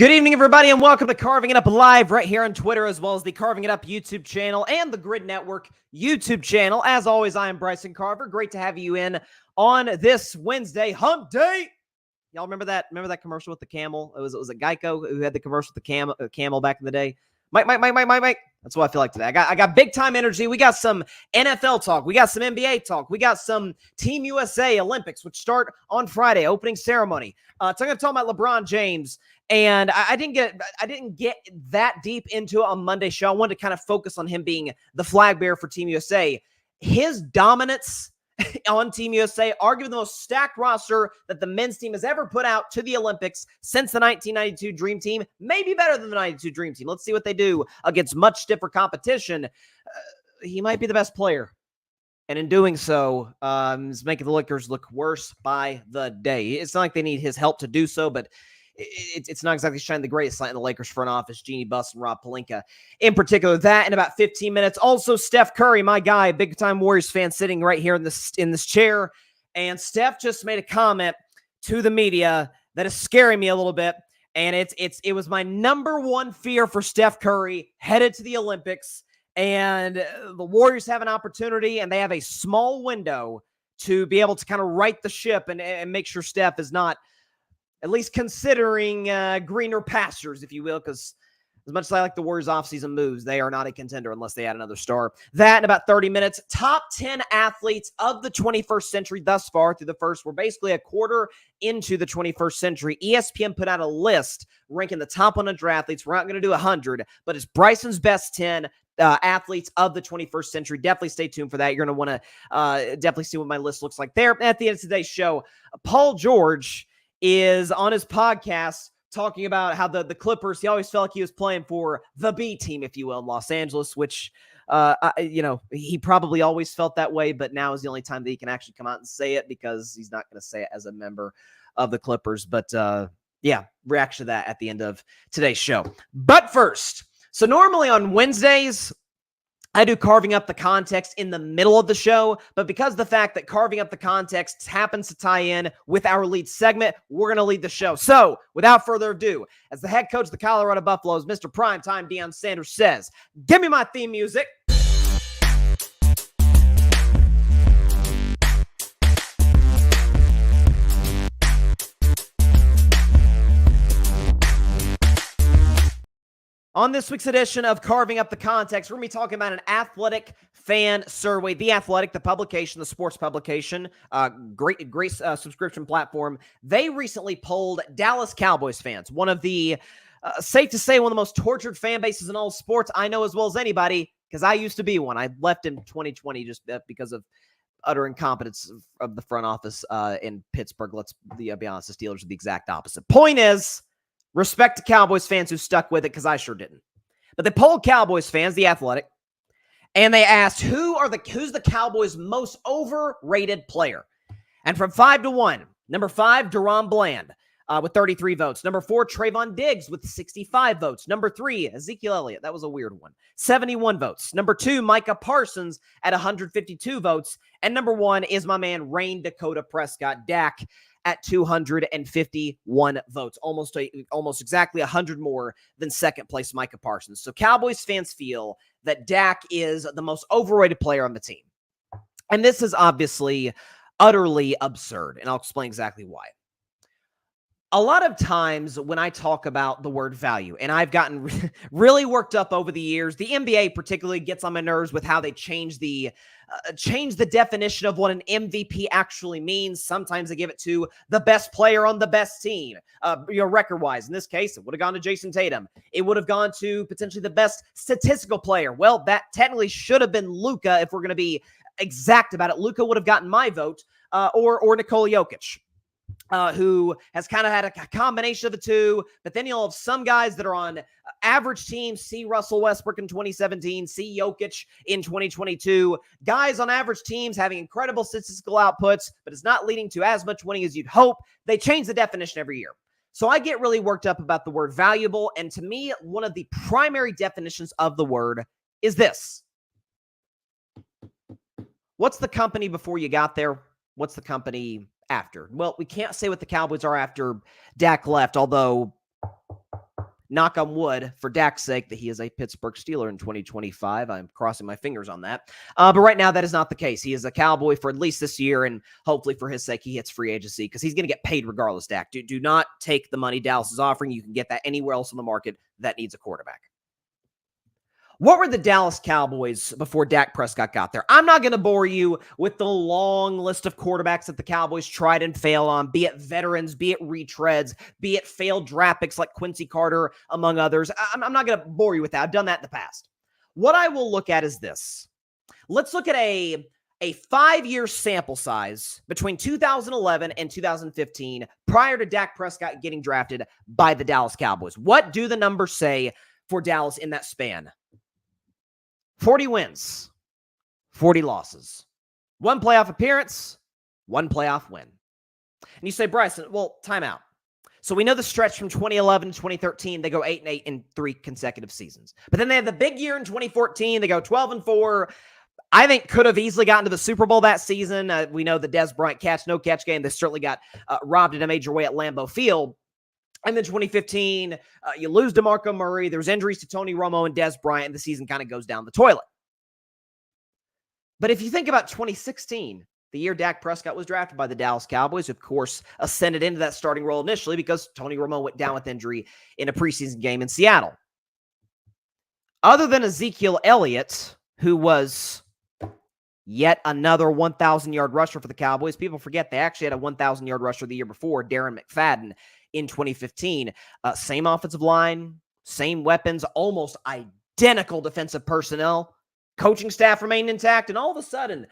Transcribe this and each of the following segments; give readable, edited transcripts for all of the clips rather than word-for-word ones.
Good evening, everybody, and welcome to Carving It Up Live right here on Twitter, as well as the Carving It Up YouTube channel and the Grid Network YouTube channel. As always, I am Bryson Carver. Great to have you in on this Wednesday hump day. Y'all remember that? Remember that commercial with the camel? It was a Geico who had the commercial with the camel back in the day. Mike. That's what I feel like today. I got big time energy. We got some NFL talk. We got some NBA talk. We got some Team USA Olympics, which start on Friday, opening ceremony. So I'm going to talk about LeBron James. And I didn't get that deep into it on Monday's show. I wanted to kind of focus on him being the flag bearer for Team USA. His dominance on Team USA, arguably the most stacked roster that the men's team has ever put out to the Olympics since the 1992 Dream Team, maybe better than the 92 Dream Team. Let's see what they do against much stiffer competition. He might be the best player. And in doing so, is making the Lakers look worse by the day. It's not like they need his help to do so, but it's not exactly shining the greatest light in the Lakers front office. Jeannie Buss and Rob Pelinka in particular. That in about 15 minutes. Also, Steph Curry, my guy, big-time Warriors fan, sitting right here in this chair. And Steph just made a comment to the media that is scaring me a little bit. And it was my number one fear for Steph Curry headed to the Olympics. And the Warriors have an opportunity, and they have a small window to be able to kind of right the ship and make sure Steph is not at least considering greener pastures, if you will, because as much as I like the Warriors offseason moves, they are not a contender unless they add another star. That in about 30 minutes. Top 10 athletes of the 21st century thus far through the first. We're basically a quarter into the 21st century. ESPN put out a list ranking the top 100 athletes. We're not going to do 100, but it's Bryson's best 10 athletes of the 21st century. Definitely stay tuned for that. You're going to want to definitely see what my list looks like there. At the end of today's show, Paul George is on his podcast talking about how the Clippers, he always felt like he was playing for the B team, if you will, in Los Angeles, which, he probably always felt that way, but now is the only time that he can actually come out and say it because he's not going to say it as a member of the Clippers. But, reaction to that at the end of today's show. But first, so normally on Wednesdays, I do Carving Up the Context in the middle of the show, but because of the fact that Carving Up the Context happens to tie in with our lead segment, we're going to lead the show. So, without further ado, as the head coach of the Colorado Buffaloes, Mr. Primetime Deion Sanders says, give me my theme music. On this week's edition of Carving Up the Context, we're going to be talking about an athletic fan survey. The Athletic, the publication, the sports publication, great subscription platform. They recently polled Dallas Cowboys fans, one of the, safe to say, one of the most tortured fan bases in all sports I know as well as anybody, because I used to be one. I left in 2020 just because of utter incompetence of the front office in Pittsburgh. Let's be honest, the Steelers are the exact opposite. Point is, respect to Cowboys fans who stuck with it, because I sure didn't. But they polled Cowboys fans, The Athletic, and they asked, who's the Cowboys' most overrated player? And from 5 to 1, number 5, Deron Bland with 33 votes. Number 4, Trayvon Diggs with 65 votes. Number 3, Ezekiel Elliott. That was a weird one. 71 votes. Number 2, Micah Parsons at 152 votes. And number 1 is my man, Rain Dakota Prescott, Dak, at 251 votes, almost exactly 100 more than second place Micah Parsons. So Cowboys fans feel that Dak is the most overrated player on the team. And this is obviously utterly absurd, and I'll explain exactly why. A lot of times when I talk about the word value, and I've gotten really worked up over the years, the NBA particularly gets on my nerves with how they change the definition of what an MVP actually means. Sometimes they give it to the best player on the best team, record-wise. In this case, it would have gone to Jason Tatum. It would have gone to potentially the best statistical player. Well, that technically should have been Luka if we're going to be exact about it. Luka would have gotten my vote, or Nikola Jokic. Who has kind of had a combination of the two, but then you'll have some guys that are on average teams. See Russell Westbrook in 2017, see Jokic in 2022. Guys on average teams having incredible statistical outputs, but it's not leading to as much winning as you'd hope. They change the definition every year. So I get really worked up about the word valuable, and to me, one of the primary definitions of the word is this. What's the company before you got there? What's the company after? Well, we can't say what the Cowboys are after Dak left, although knock on wood for Dak's sake that he is a Pittsburgh Steeler in 2025. I'm crossing my fingers on that. But right now, that is not the case. He is a Cowboy for at least this year, and hopefully for his sake, he hits free agency because he's going to get paid regardless, Dak. Do not take the money Dallas is offering. You can get that anywhere else on the market that needs a quarterback. What were the Dallas Cowboys before Dak Prescott got there? I'm not going to bore you with the long list of quarterbacks that the Cowboys tried and failed on, be it veterans, be it retreads, be it failed draft picks like Quincy Carter, among others. I'm not going to bore you with that. I've done that in the past. What I will look at is this. Let's look at a 5-year sample size between 2011 and 2015 prior to Dak Prescott getting drafted by the Dallas Cowboys. What do the numbers say for Dallas in that span? 40 wins, 40 losses, 1 playoff appearance, 1 playoff win. And you say, Bryson, well, timeout. So we know the stretch from 2011 to 2013, they go 8-8 in 3 consecutive seasons. But then they have the big year in 2014, they go 12-4. I think could have easily gotten to the Super Bowl that season. We know the Dez Bryant catch-no-catch game. They certainly got robbed in a major way at Lambeau Field. And then 2015, you lose DeMarco Murray. There's injuries to Tony Romo and Dez Bryant, and the season kind of goes down the toilet. But if you think about 2016, the year Dak Prescott was drafted by the Dallas Cowboys, of course, ascended into that starting role initially because Tony Romo went down with injury in a preseason game in Seattle. Other than Ezekiel Elliott, who was yet another 1,000-yard rusher for the Cowboys, people forget they actually had a 1,000-yard rusher the year before, Darren McFadden, in 2015. Same offensive line, same weapons, almost identical defensive personnel. Coaching staff remained intact, and all of a sudden,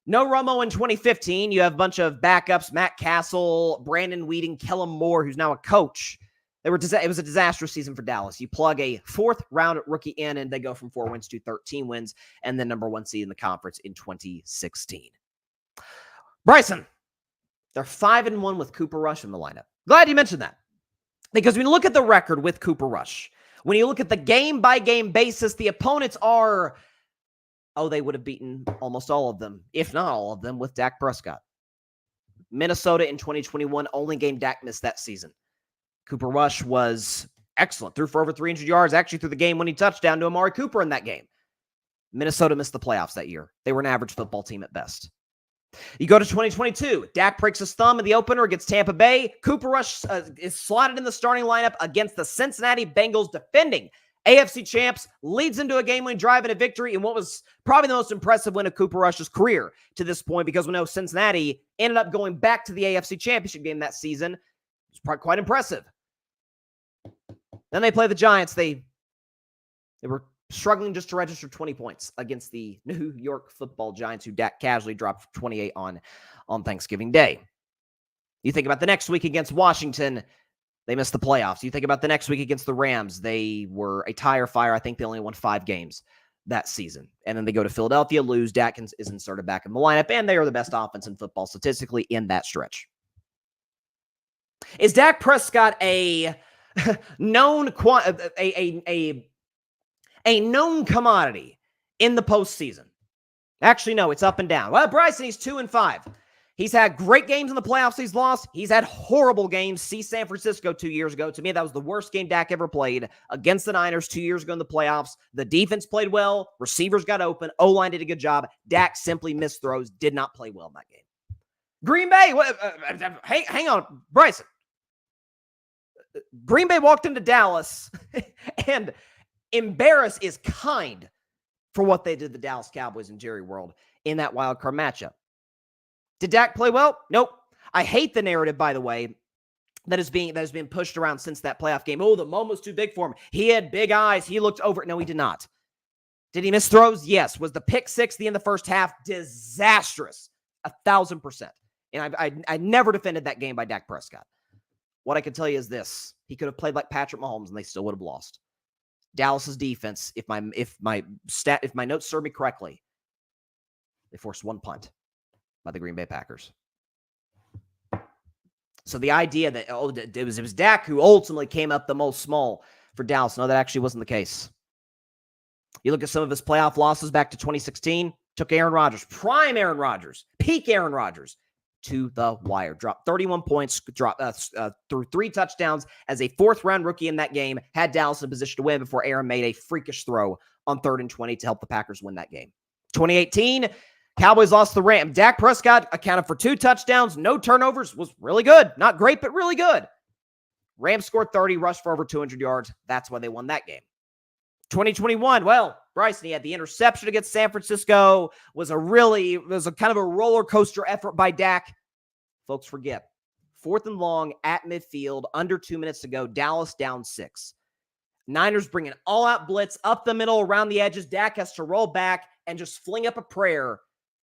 no Romo in 2015. You have a bunch of backups, Matt Castle, Brandon Weeding, Kellen Moore, who's now a coach. It was a disastrous season for Dallas. You plug a 4th-round rookie in, and they go from 4 wins to 13 wins, and then number 1 seed in the conference in 2016. Bryson, they're 5-1 with Cooper Rush in the lineup. Glad you mentioned that. Because when you look at the record with Cooper Rush, when you look at the game-by-game basis, the opponents are, they would have beaten almost all of them, if not all of them, with Dak Prescott. Minnesota in 2021, only game Dak missed that season. Cooper Rush was excellent, threw for over 300 yards, actually threw the game-winning touchdown to Amari Cooper in that game. Minnesota missed the playoffs that year. They were an average football team at best. You go to 2022. Dak breaks his thumb in the opener against Tampa Bay. Cooper Rush is slotted in the starting lineup against the Cincinnati Bengals, defending AFC champs, leads into a game-winning drive and a victory in what was probably the most impressive win of Cooper Rush's career to this point, because we know Cincinnati ended up going back to the AFC championship game that season. It was probably quite impressive. Then they play the Giants. They were struggling just to register 20 points against the New York Football Giants, who Dak casually dropped 28 on Thanksgiving Day. You think about the next week against Washington, they missed the playoffs. You think about the next week against the Rams, they were a tire fire. I think they only won 5 games that season. And then they go to Philadelphia, lose. Dak is inserted back in the lineup, and they are the best offense in football statistically in that stretch. Is Dak Prescott a known a known commodity in the postseason? Actually, no, it's up and down. Well, Bryson, he's 2-5. He's had great games in the playoffs he's lost. He's had horrible games. See San Francisco 2 years ago. To me, that was the worst game Dak ever played against the Niners 2 years ago in the playoffs. The defense played well. Receivers got open. O-line did a good job. Dak simply missed throws, did not play well in that game. Green Bay, hang on, Bryson. Green Bay walked into Dallas, and embarrass is kind for what they did to the Dallas Cowboys and Jerry World in that wild card matchup. Did Dak play well? Nope. I hate the narrative, by the way, that has been pushed around since that playoff game. Oh, the moment was too big for him. He had big eyes. He looked over. No, he did not. Did he miss throws? Yes. Was the pick six at the end of the first half disastrous? 1,000%. And I never defended that game by Dak Prescott. What I can tell you is this: he could have played like Patrick Mahomes, and they still would have lost. Dallas's defense, if my notes serve me correctly, they forced 1 punt by the Green Bay Packers. So the idea that it was Dak who ultimately came up the most small for Dallas, no, that actually wasn't the case. You look at some of his playoff losses back to 2016, took Aaron Rodgers, prime Aaron Rodgers, peak Aaron Rodgers, to the wire. Dropped 31 points, threw 3 touchdowns as a 4th-round rookie in that game, had Dallas in position to win before Aaron made a freakish throw on 3rd and 20 to help the Packers win that game. 2018, Cowboys lost the Rams. Dak Prescott accounted for 2 touchdowns, no turnovers, was really good. Not great, but really good. Rams scored 30, rushed for over 200 yards. That's why they won that game. 2021, well, Bryson, he had the interception against San Francisco, was a kind of a roller coaster effort by Dak. Folks forget. 4th and long at midfield, under 2 minutes to go, Dallas down 6. Niners bring an all-out blitz up the middle, around the edges. Dak has to roll back and just fling up a prayer,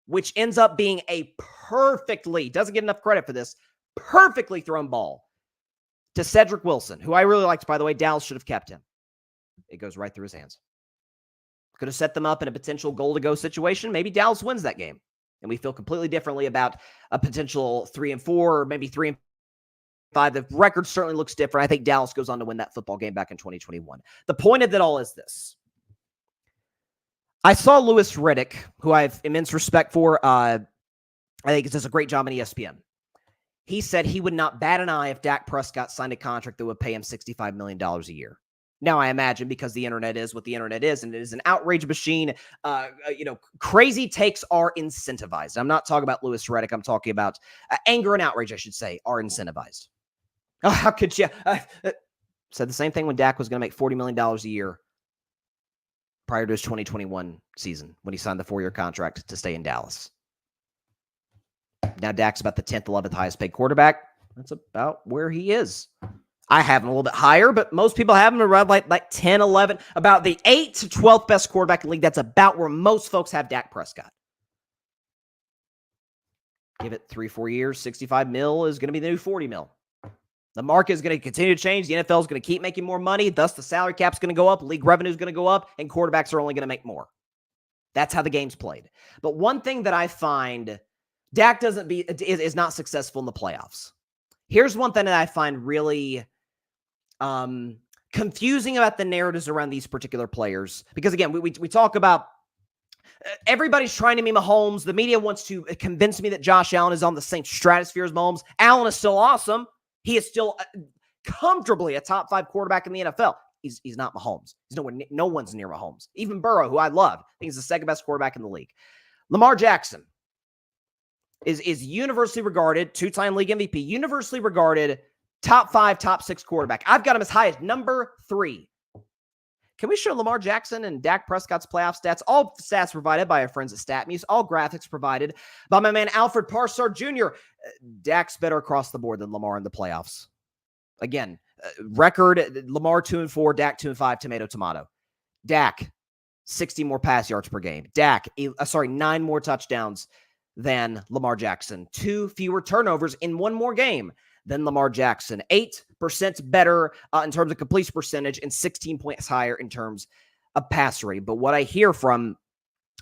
which ends up being a doesn't get enough credit for this, perfectly thrown ball to Cedric Wilson, who I really liked, by the way. Dallas should have kept him. It goes right through his hands. Could have set them up in a potential goal-to-go situation. Maybe Dallas wins that game, and we feel completely differently about a potential 3-4 or maybe 3-5. The record certainly looks different. I think Dallas goes on to win that football game back in 2021. The point of it all is this. I saw Louis Riddick, who I have immense respect for. I think he does a great job on ESPN. He said he would not bat an eye if Dak Prescott signed a contract that would pay him $65 million a year. Now, I imagine because the internet is what the internet is, and it is an outrage machine, crazy takes are incentivized. I'm not talking about Louis Riddick. I'm talking about anger and outrage, I should say, are incentivized. Oh, how could you? Said the same thing when Dak was going to make $40 million a year prior to his 2021 season when he signed the 4-year contract to stay in Dallas. Now Dak's about the 10th, 11th highest paid quarterback. That's about where he is. I have him a little bit higher, but most people have him around like 10, 11, about the 8th to 12th best quarterback in the league. That's about where most folks have Dak Prescott. Give it 3-4 years, 65 mil is going to be the new 40 mil. The market is going to continue to change. The NFL is going to keep making more money. Thus, the salary cap is going to go up. League revenue is going to go up, and quarterbacks are only going to make more. That's how the game's played. But one thing that I find Dak is not successful in the playoffs. Here's one thing that I find really confusing about the narratives around these particular players. Because again, we talk about everybody's trying to be Mahomes. The media wants to convince me that Josh Allen is on the same stratosphere as Mahomes. Allen is still awesome. He is still comfortably a top 5 quarterback in the NFL. He's not Mahomes. No one's near Mahomes. Even Burrow, who I love, I think he's the 2nd best quarterback in the league. Lamar Jackson is universally regarded, 2-time league MVP, universally regarded top 5, top 6 quarterback. I've got him as high as number 3. Can we show Lamar Jackson and Dak Prescott's playoff stats? All stats provided by our friends at StatMuse. All graphics provided by my man Alfred Parsard Jr. Dak's better across the board than Lamar in the playoffs. Again, record, Lamar 2-4, Dak 2-5, tomato. Dak, 60 more pass yards per game. Dak, 9 more touchdowns than Lamar Jackson. 2 fewer turnovers in 1 more game than Lamar Jackson. 8% better in terms of completion percentage and 16 points higher in terms of pass rate. But what I hear from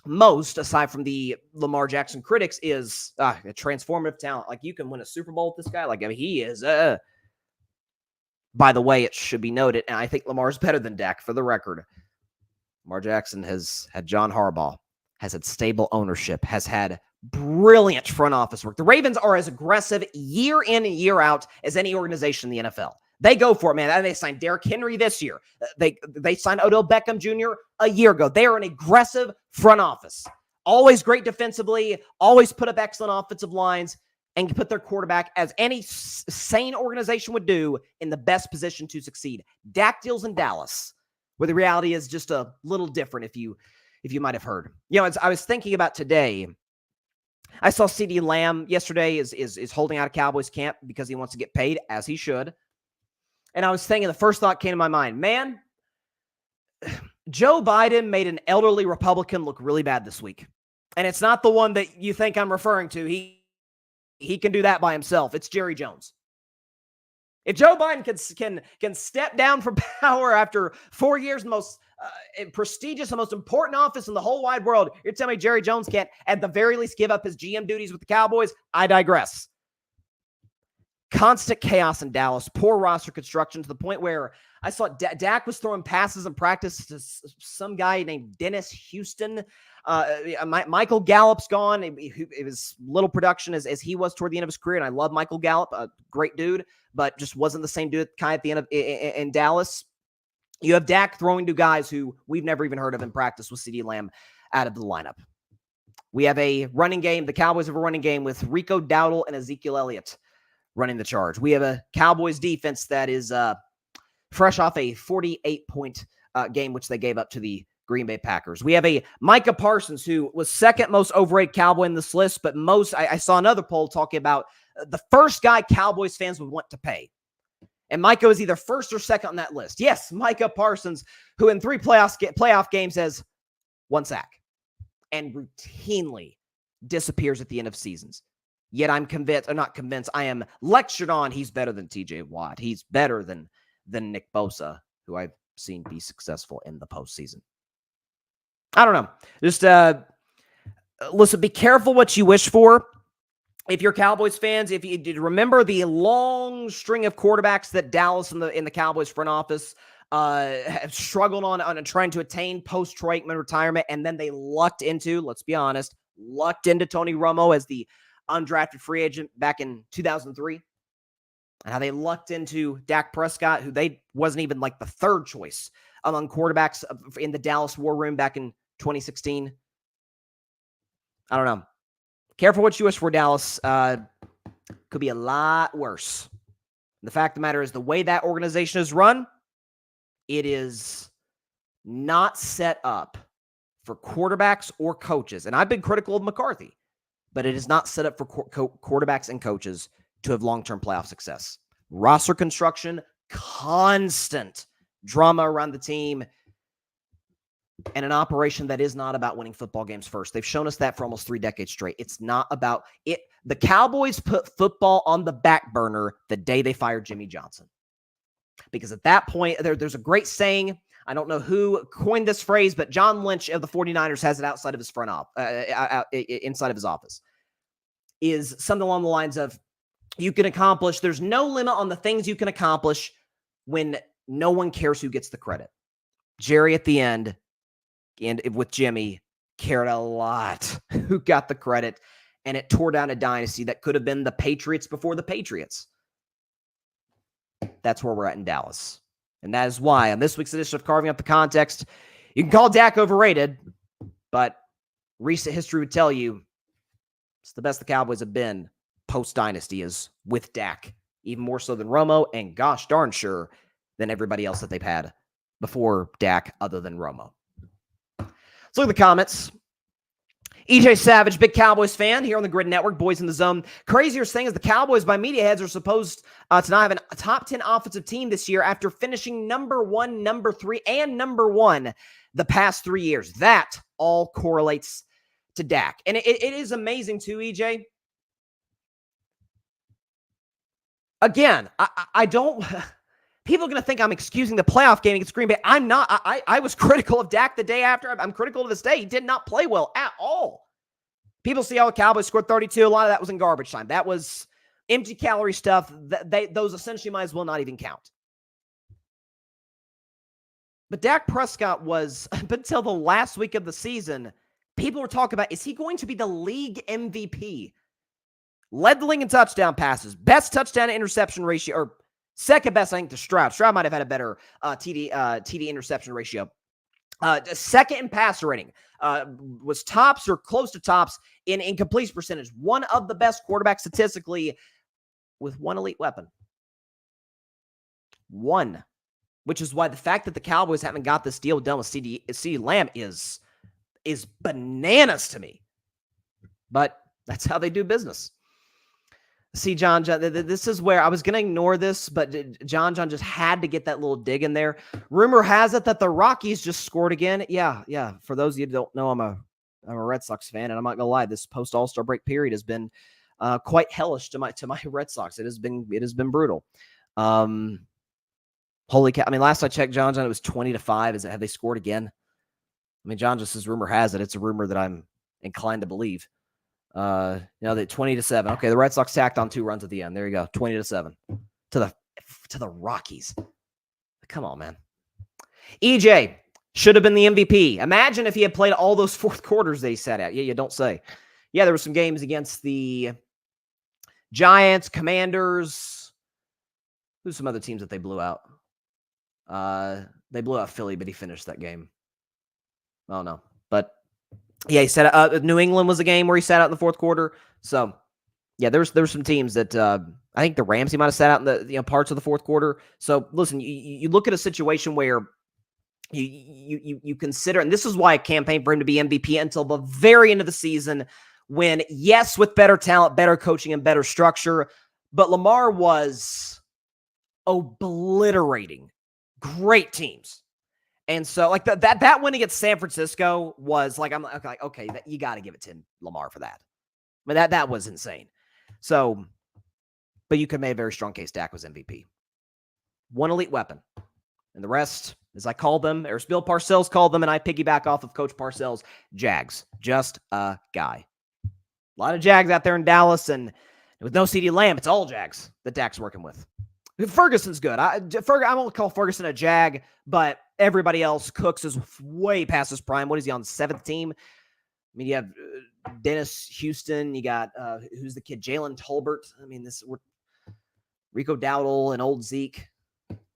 most, aside from the Lamar Jackson critics, is a transformative talent. Like, you can win a Super Bowl with this guy. Like, I mean, he is. By the way, it should be noted, and I think Lamar's better than Dak, for the record. Lamar Jackson has had John Harbaugh, has had stable ownership, has had brilliant front office work. The Ravens are as aggressive year in and year out as any organization in the NFL. They go for it, man. They signed Derrick Henry this year. They signed Odell Beckham Jr. a year ago. They are an aggressive front office. Always great defensively, always put up excellent offensive lines, and put their quarterback, as any sane organization would do, in the best position to succeed. Dak deals in Dallas, where the reality is just a little different, if you might have heard. I was thinking about today. I saw CeeDee Lamb yesterday is holding out of Cowboys camp because he wants to get paid, as he should. And I was thinking, the first thought came to my mind, man, Joe Biden made an elderly Republican look really bad this week. And it's not the one that you think I'm referring to. He can do that by himself. It's Jerry Jones. If Joe Biden can step down from power after 4 years, the most prestigious and most important office in the whole wide world, you're telling me Jerry Jones can't, at the very least, give up his GM duties with the Cowboys? I digress. Constant chaos in Dallas, poor roster construction to the point where I saw Dak was throwing passes in practice to some guy named Dennis Houston. Michael Gallup's gone. It was little production as he was toward the end of his career, and I love Michael Gallup, a great dude, but just wasn't the same dude kind of at the end of in Dallas. You have Dak throwing to guys who we've never even heard of in practice with CeeDee Lamb out of the lineup. We have a running game. The Cowboys have a running game with Rico Dowdle and Ezekiel Elliott running the charge. We have a Cowboys defense that is fresh off a 48-point game, which they gave up to the Green Bay Packers. We have a Micah Parsons, who was second most overrated Cowboy in this list, but I saw another poll talking about the first guy Cowboys fans would want to pay. And Micah was either first or second on that list. Yes, Micah Parsons, who in 3 playoff games has 1 sack and routinely disappears at the end of seasons. Yet I'm convinced, or not convinced, I am lectured on he's better than TJ Watt. He's better than Nick Bosa, who I've seen be successful in the postseason. I don't know. Just listen, be careful what you wish for. If you're Cowboys fans, if you remember the long string of quarterbacks that Dallas and in the Cowboys front office have struggled on trying to attain post-Troy Aikman retirement, and then they lucked into, let's be honest, Tony Romo as the undrafted free agent back in 2003, and how they lucked into Dak Prescott, who they wasn't even like the third choice among quarterbacks in the Dallas war room back in 2016. I don't know. Careful what you wish for, Dallas. Could be a lot worse. The fact of the matter is, the way that organization is run, it is not set up for quarterbacks or coaches. And I've been critical of McCarthy, but it is not set up for quarterbacks and coaches to have long-term playoff success. Roster construction, constant drama around the team, and an operation that is not about winning football games first. They've shown us that for almost 3 decades straight. It's not about it. The Cowboys put football on the back burner the day they fired Jimmy Johnson. Because at that point, there's a great saying. I don't know who coined this phrase, but John Lynch of the 49ers has it outside of his inside of his office. Is something along the lines of, you can accomplish, there's no limit on the things you can accomplish when no one cares who gets the credit. Jerry at the end, and with Jimmy, cared a lot who got the credit, and it tore down a dynasty that could have been the Patriots before the Patriots. That's where we're at in Dallas. And that is why on this week's edition of Carving Up the Context, you can call Dak overrated, but recent history would tell you it's the best the Cowboys have been post-dynasty is with Dak, even more so than Romo, and gosh darn sure than everybody else that they've had before Dak other than Romo. Let's look at the comments. EJ Savage, big Cowboys fan here on the Grid Network, Boys in the Zone. Crazier thing is the Cowboys, by media heads, are supposed to not have a top 10 offensive team this year after finishing number 1, number 3, and number 1 the past 3 years. That all correlates to Dak. And it is amazing too, EJ. Again, I don't... People are going to think I'm excusing the playoff game against Green Bay. I'm not. I was critical of Dak the day after. I'm critical to this day. He did not play well at all. People see how the Cowboys scored 32. A lot of that was in garbage time. That was empty calorie stuff. Those essentially might as well not even count. But Dak Prescott was, up until the last week of the season, people were talking about, is he going to be the league MVP? Led the league in touchdown passes. Best touchdown to interception ratio, or second best, I think, to Stroud. Stroud might have had a better TD interception ratio. Second in passer rating. Was tops or close to tops in completion percentage. One of the best quarterbacks statistically with one elite weapon. One. Which is why the fact that the Cowboys haven't got this deal done with CeeDee Lamb is bananas to me. But that's how they do business. See, John, this is where I was going to ignore this, but John just had to get that little dig in there. Rumor has it that the Rockies just scored again. Yeah. For those of you who don't know, I'm a Red Sox fan, and I'm not going to lie, this post All-Star break period has been quite hellish to my Red Sox. It has been brutal. Holy cow! I mean, last I checked, John, it was 20-5. Have they scored again? I mean, John just says rumor has it. It's a rumor that I'm inclined to believe. That 20-7. Okay, the Red Sox tacked on 2 runs at the end. There you go, 20-7 to the Rockies. Come on, man. EJ should have been the MVP. Imagine if he had played all those fourth quarters they sat out. Yeah, you don't say. Yeah, there were some games against the Giants, Commanders. Who's some other teams that they blew out? They blew out Philly, but he finished that game. Oh, no. But, yeah, he sat out. New England was a game where he sat out in the fourth quarter. So, yeah, there was some teams that I think the Rams, he might have sat out in the parts of the fourth quarter. So, listen, you look at a situation where you consider, and this is why I campaigned for him to be MVP until the very end of the season when, yes, with better talent, better coaching, and better structure, but Lamar was obliterating great teams. And so, like, that win against San Francisco was like, I'm like, okay, you got to give it to Lamar for that. I mean, that was insane. So, but you could make a very strong case Dak was MVP. One elite weapon. And the rest, as I call them, or as Bill Parcells called them, and I piggyback off of Coach Parcells, Jags. Just a guy. A lot of Jags out there in Dallas, and with no CeeDee Lamb, it's all Jags that Dak's working with. Ferguson's good. I won't call Ferguson a Jag, but everybody else, Cooks is way past his prime. What is he on, the 7th team? I mean, you have Dennis Houston. You got, who's the kid? Jalen Tolbert. I mean, Rico Dowdle and old Zeke.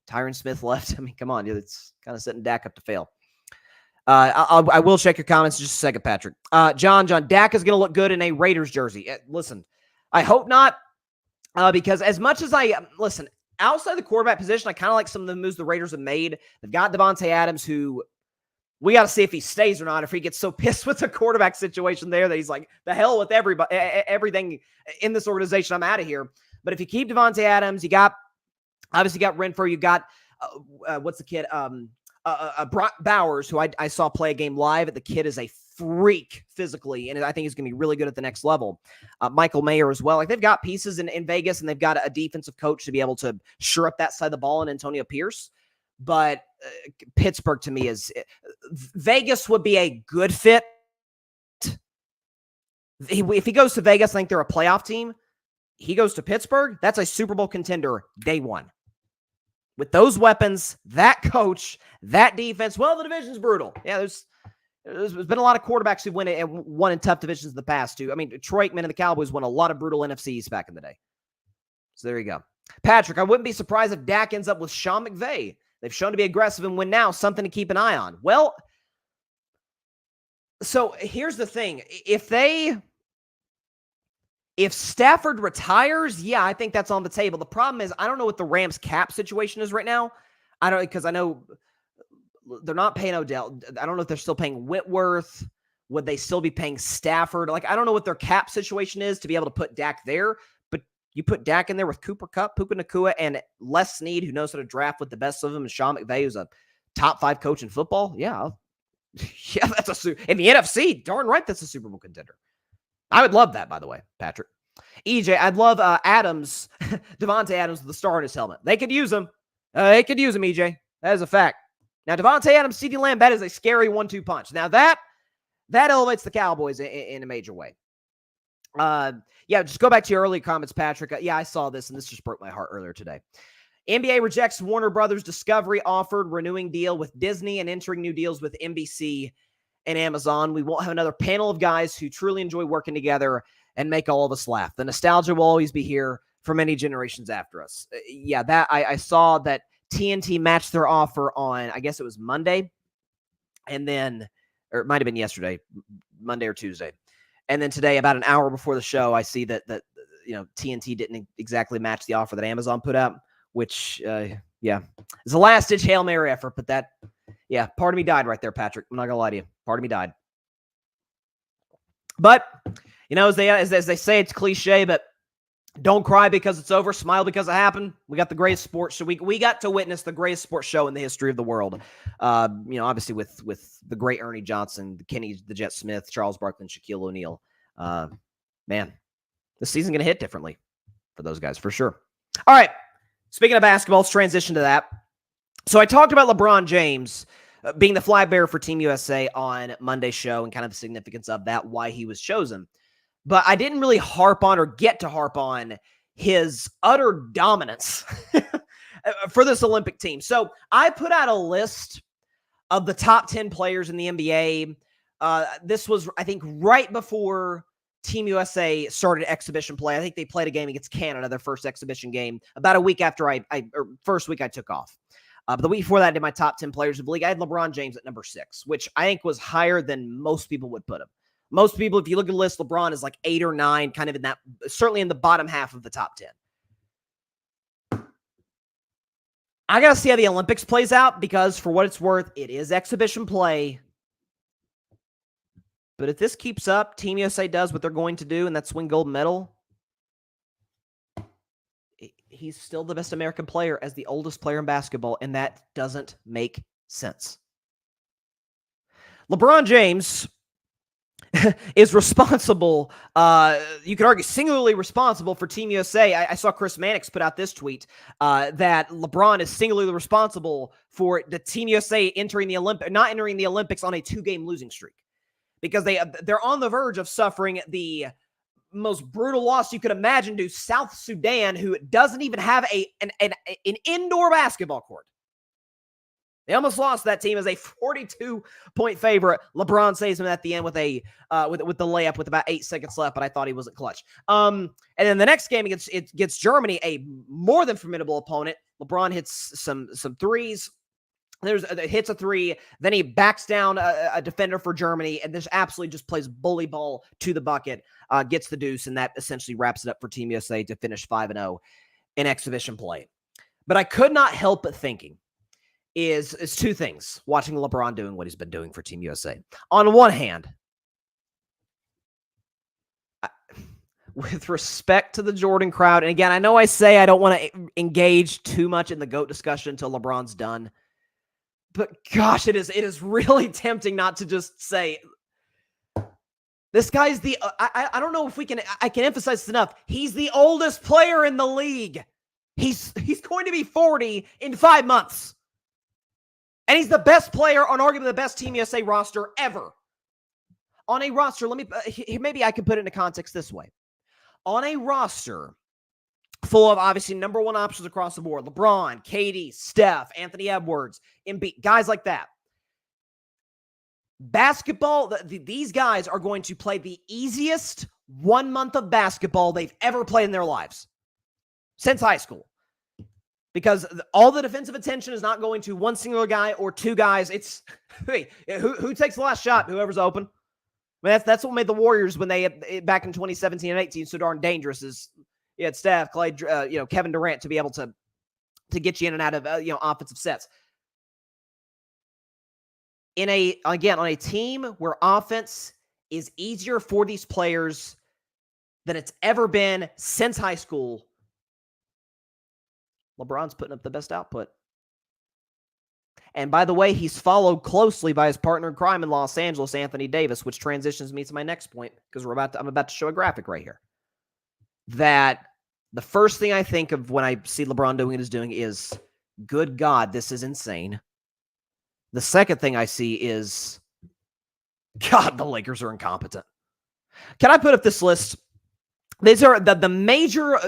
Tyron Smith left. I mean, come on. It's kind of setting Dak up to fail. I will check your comments in just a second, Patrick. John, Dak is going to look good in a Raiders jersey. Listen, I hope not, because as much as listen, outside the quarterback position, I kind of like some of the moves the Raiders have made. They've got Devontae Adams, who we got to see if he stays or not, if he gets so pissed with the quarterback situation there that he's like, the hell with everything in this organization, I'm out of here. But if you keep Devontae Adams, you obviously got Renfro, you got, what's the kid? Brock Bowers, who I saw play a game live. The kid is a freak physically, and I think he's going to be really good at the next level. Michael Mayer as well. Like, they've got pieces in Vegas, and they've got a defensive coach to be able to shore up that side of the ball in Antonio Pierce. But Pittsburgh, to me, Vegas would be a good fit. If he goes to Vegas, I think they're a playoff team. He goes to Pittsburgh, that's a Super Bowl contender day one. With those weapons, that coach, that defense, well, the division's brutal. Yeah, there's been a lot of quarterbacks who won in tough divisions in the past, too. I mean, Troy Aikman and the Cowboys won a lot of brutal NFCs back in the day. So there you go. Patrick, I wouldn't be surprised if Dak ends up with Sean McVay. They've shown to be aggressive and win now, something to keep an eye on. Well, so here's the thing. If Stafford retires, yeah, I think that's on the table. The problem is I don't know what the Rams cap situation is right now. Because I know they're not paying Odell. I don't know if they're still paying Whitworth. Would they still be paying Stafford? Like, I don't know what their cap situation is to be able to put Dak there. But you put Dak in there with Cooper Kupp, Puka Nacua, and Les Snead, who knows how to draft with the best of them, and Sean McVay, who's a top 5 coach in football. Yeah, that's in the NFC. Darn right, that's a Super Bowl contender. I would love that, by the way, Patrick. EJ, I'd love Adams, Devontae Adams with the star in his helmet. They could use him. EJ. That is a fact. Now, Devontae Adams, CeeDee Lamb, that is a scary 1-2 punch. Now, that elevates the Cowboys in a major way. Just go back to your early comments, Patrick. I saw this, and this just broke my heart earlier today. NBA rejects Warner Brothers Discovery offered renewing deal with Disney and entering new deals with NBC and Amazon. We won't have another panel of guys who truly enjoy working together and make all of us laugh. The nostalgia will always be here for many generations after us. I saw that TNT matched their offer on, I guess it was Monday, and then, or it might have been yesterday, Monday or Tuesday. And then today, about an hour before the show, I see that TNT didn't exactly match the offer that Amazon put out, which, it's a last-ditch Hail Mary effort, but part of me died right there, Patrick. I'm not going to lie to you. Part of me died. But, as they say, it's cliche, but don't cry because it's over. Smile because it happened. We got the greatest sports show. We got to witness the greatest sports show in the history of the world. Obviously with the great Ernie Johnson, Kenny the Jet Smith, Charles Barkley, and Shaquille O'Neal. Man, this season's going to hit differently for those guys, for sure. All right. Speaking of basketball, let's transition to that. So I talked about LeBron James being the flag bearer for Team USA on Monday's show and kind of the significance of that, why he was chosen. But I didn't really harp on or get to harp on his utter dominance for this Olympic team. So I put out a list of the top 10 players in the NBA. This was, I think, right before Team USA started exhibition play. I think they played a game against Canada, their first exhibition game, about a week after first week I took off. But the week before that, I did my top 10 players of the league. I had LeBron James at number 6, which I think was higher than most people would put him. Most people, if you look at the list, LeBron is like 8 or 9, kind of in that, certainly in the bottom half of the top 10. I got to see how the Olympics plays out because, for what it's worth, it is exhibition play. But if this keeps up, Team USA does what they're going to do, and that's win gold medal, he's still the best American player as the oldest player in basketball, and that doesn't make sense. LeBron James is responsible, you could argue singularly responsible for Team USA. I saw Chris Mannix put out this tweet that LeBron is singularly responsible for the Team USA not entering the Olympics on a 2-game losing streak, because they're on the verge of suffering the most brutal loss you could imagine to South Sudan, who doesn't even have an indoor basketball court. They almost lost that team as a 42-point favorite. LeBron saves him at the end with the layup with about 8 seconds left, but I thought he wasn't clutch. And then the next game against Germany, a more than formidable opponent. LeBron hits some threes. Hits a 3, then he backs down a defender for Germany, and this absolutely just plays bully ball to the bucket, gets the deuce, and that essentially wraps it up for Team USA to finish 5-0 in exhibition play. But I could not help but thinking is 2 things watching LeBron doing what he's been doing for Team USA. On one hand, with respect to the Jordan crowd, and again, I know I say I don't want to engage too much in the GOAT discussion until LeBron's done, but gosh, it is really tempting not to just say, this guy's I don't know if I can emphasize this enough. He's the oldest player in the league. He's going to be 40 in 5 months. And he's the best player on arguably the best Team USA roster ever. On a roster, maybe I can put it into context this way. On a roster full of obviously number 1 options across the board, LeBron, KD, Steph, Anthony Edwards, Embiid, guys like that. Basketball, these guys are going to play the easiest 1 month of basketball they've ever played in their lives since high school. Because all the defensive attention is not going to one singular guy or 2 guys. It's, hey, who takes the last shot? Whoever's open. I mean, that's what made the Warriors when they back in 2017 and 18 so darn dangerous. Is you had Steph, Clay, Kevin Durant to be able to get you in and out of offensive sets. On a team where offense is easier for these players than it's ever been since high school, LeBron's putting up the best output. And by the way, he's followed closely by his partner in crime in Los Angeles, Anthony Davis, which transitions me to my next point, because I'm about to show a graphic right here. That the first thing I think of when I see LeBron doing is, good God, this is insane. The second thing I see is, God, the Lakers are incompetent. Can I put up this list? These are the major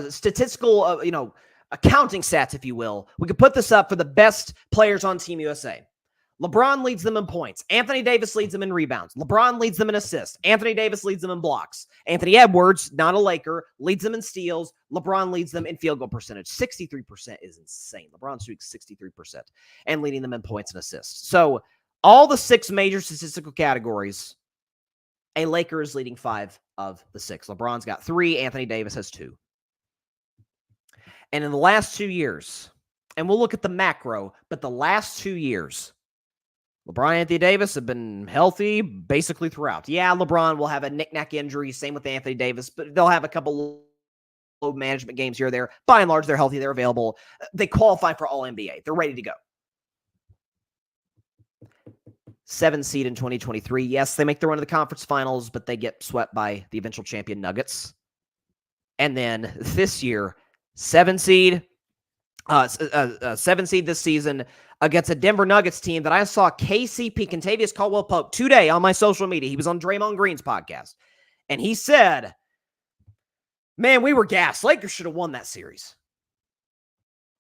statistical, accounting stats, if you will. We could put this up for the best players on Team USA. LeBron leads them in points. Anthony Davis leads them in rebounds. LeBron leads them in assists. Anthony Davis leads them in blocks. Anthony Edwards, not a Laker, leads them in steals. LeBron leads them in field goal percentage. 63% is insane. LeBron's shooting 63% and leading them in points and assists. So all the 6 major statistical categories, a Laker is leading 5 of the 6. LeBron's got 3. Anthony Davis has 2. And in the last 2 years, and we'll look at the macro, but the last 2 years, LeBron and Anthony Davis have been healthy basically throughout. Yeah, LeBron will have a knick-knack injury, same with Anthony Davis, but they'll have a couple load management games here or there. By and large, they're healthy, they're available. They qualify for All-NBA. They're ready to go. 7 seed in 2023. Yes, they make the run to the conference finals, but they get swept by the eventual champion Nuggets. And then this year, 7 seed this season against a Denver Nuggets team that I saw KCP, Kentavious Caldwell-Pope, today on my social media. He was on Draymond Green's podcast. And he said, man, we were gassed. Lakers should have won that series.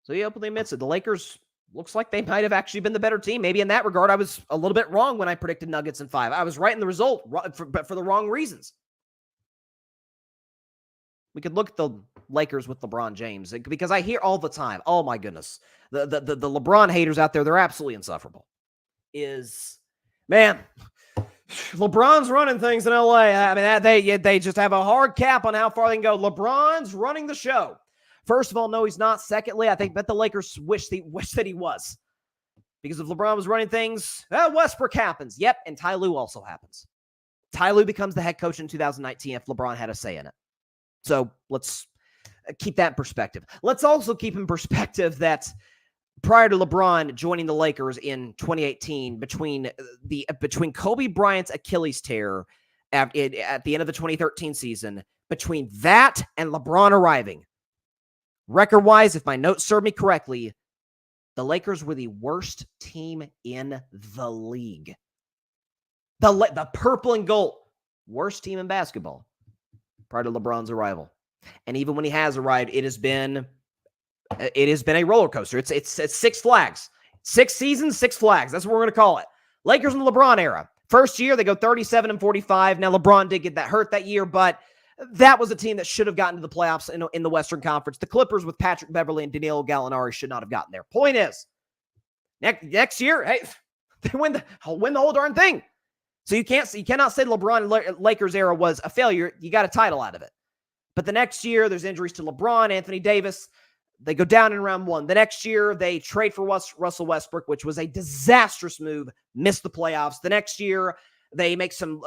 So he openly admits it. The Lakers looks like they might have actually been the better team. Maybe in that regard, I was a little bit wrong when I predicted Nuggets in 5. I was right in the result, but for the wrong reasons. We could look at the Lakers with LeBron James, because I hear all the time, oh my goodness, the LeBron haters out there, they're absolutely insufferable. Man, LeBron's running things in LA. I mean, they just have a hard cap on how far they can go. LeBron's running the show. First of all, no, he's not. Secondly, I bet the Lakers wish that he was. Because if LeBron was running things, Westbrook happens. Yep, and Ty Lue also happens. Ty Lue becomes the head coach in 2019 if LeBron had a say in it. So let's keep that in perspective. Let's also keep in perspective that prior to LeBron joining the Lakers in 2018, between Kobe Bryant's Achilles tear at the end of the 2013 season, between that and LeBron arriving, record-wise, if my notes serve me correctly, the Lakers were the worst team in the league. The purple and gold, worst team in basketball prior to LeBron's arrival. And even when he has arrived, it has been a roller coaster. It's Six Flags. 6 seasons, 6 flags. That's what we're going to call it. Lakers in the LeBron era. First year, they go 37-45. Now, LeBron did get that hurt that year, but that was a team that should have gotten to the playoffs in the Western Conference. The Clippers with Patrick Beverley and Danilo Gallinari should not have gotten there. Point is, next year, hey, they win the whole darn thing. So you cannot say the LeBron Lakers era was a failure. You got a title out of it. But the next year, there's injuries to LeBron, Anthony Davis. They go down in round 1. The next year, they trade for Russell Westbrook, which was a disastrous move, missed the playoffs. The next year, they make some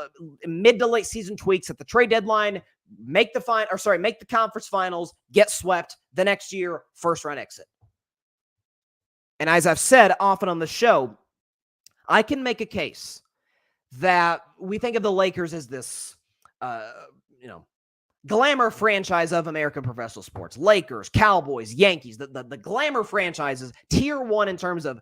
mid to late season tweaks at the trade deadline, make the conference finals, get swept. The next year, first round exit. And as I've said often on the show, I can make a case that we think of the Lakers as this, glamour franchise of American professional sports. Lakers, Cowboys, Yankees, the glamour franchises, tier 1 in terms of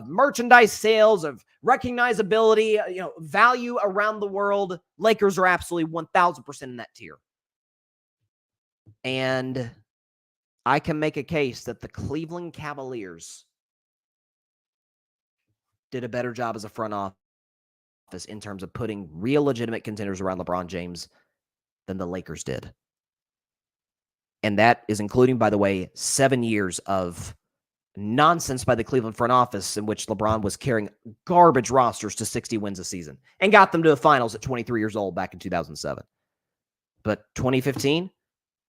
merchandise sales, of recognizability, value around the world. Lakers are absolutely 1,000% in that tier. And I can make a case that the Cleveland Cavaliers did a better job as a front office in terms of putting real legitimate contenders around LeBron James than the Lakers did. And that is including, by the way, 7 years of nonsense by the Cleveland front office in which LeBron was carrying garbage rosters to 60 wins a season and got them to the finals at 23 years old back in 2007. But 2015,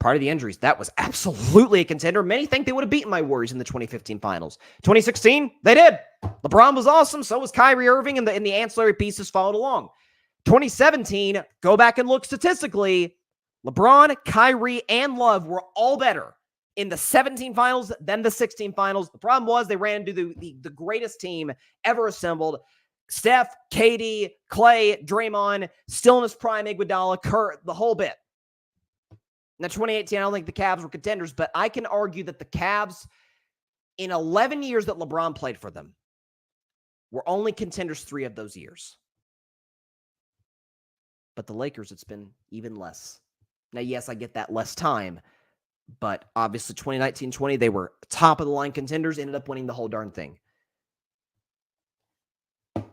prior to the injuries, that was absolutely a contender. Many think they would have beaten my Warriors in the 2015 finals. 2016, they did. LeBron was awesome. So was Kyrie Irving, and the ancillary pieces followed along. 2017, go back and look statistically, LeBron, Kyrie, and Love were all better in the 17 finals than the 16 finals. The problem was they ran into the greatest team ever assembled. Steph, KD, Clay, Draymond, still in his prime, Iguodala, Kerr, the whole bit. Now, 2018, I don't think the Cavs were contenders, but I can argue that the Cavs, in 11 years that LeBron played for them, were only contenders 3 of those years. But the Lakers, it's been even less. Now, yes, I get that less time, but obviously 2019-20, they were top-of-the-line contenders, ended up winning the whole darn thing.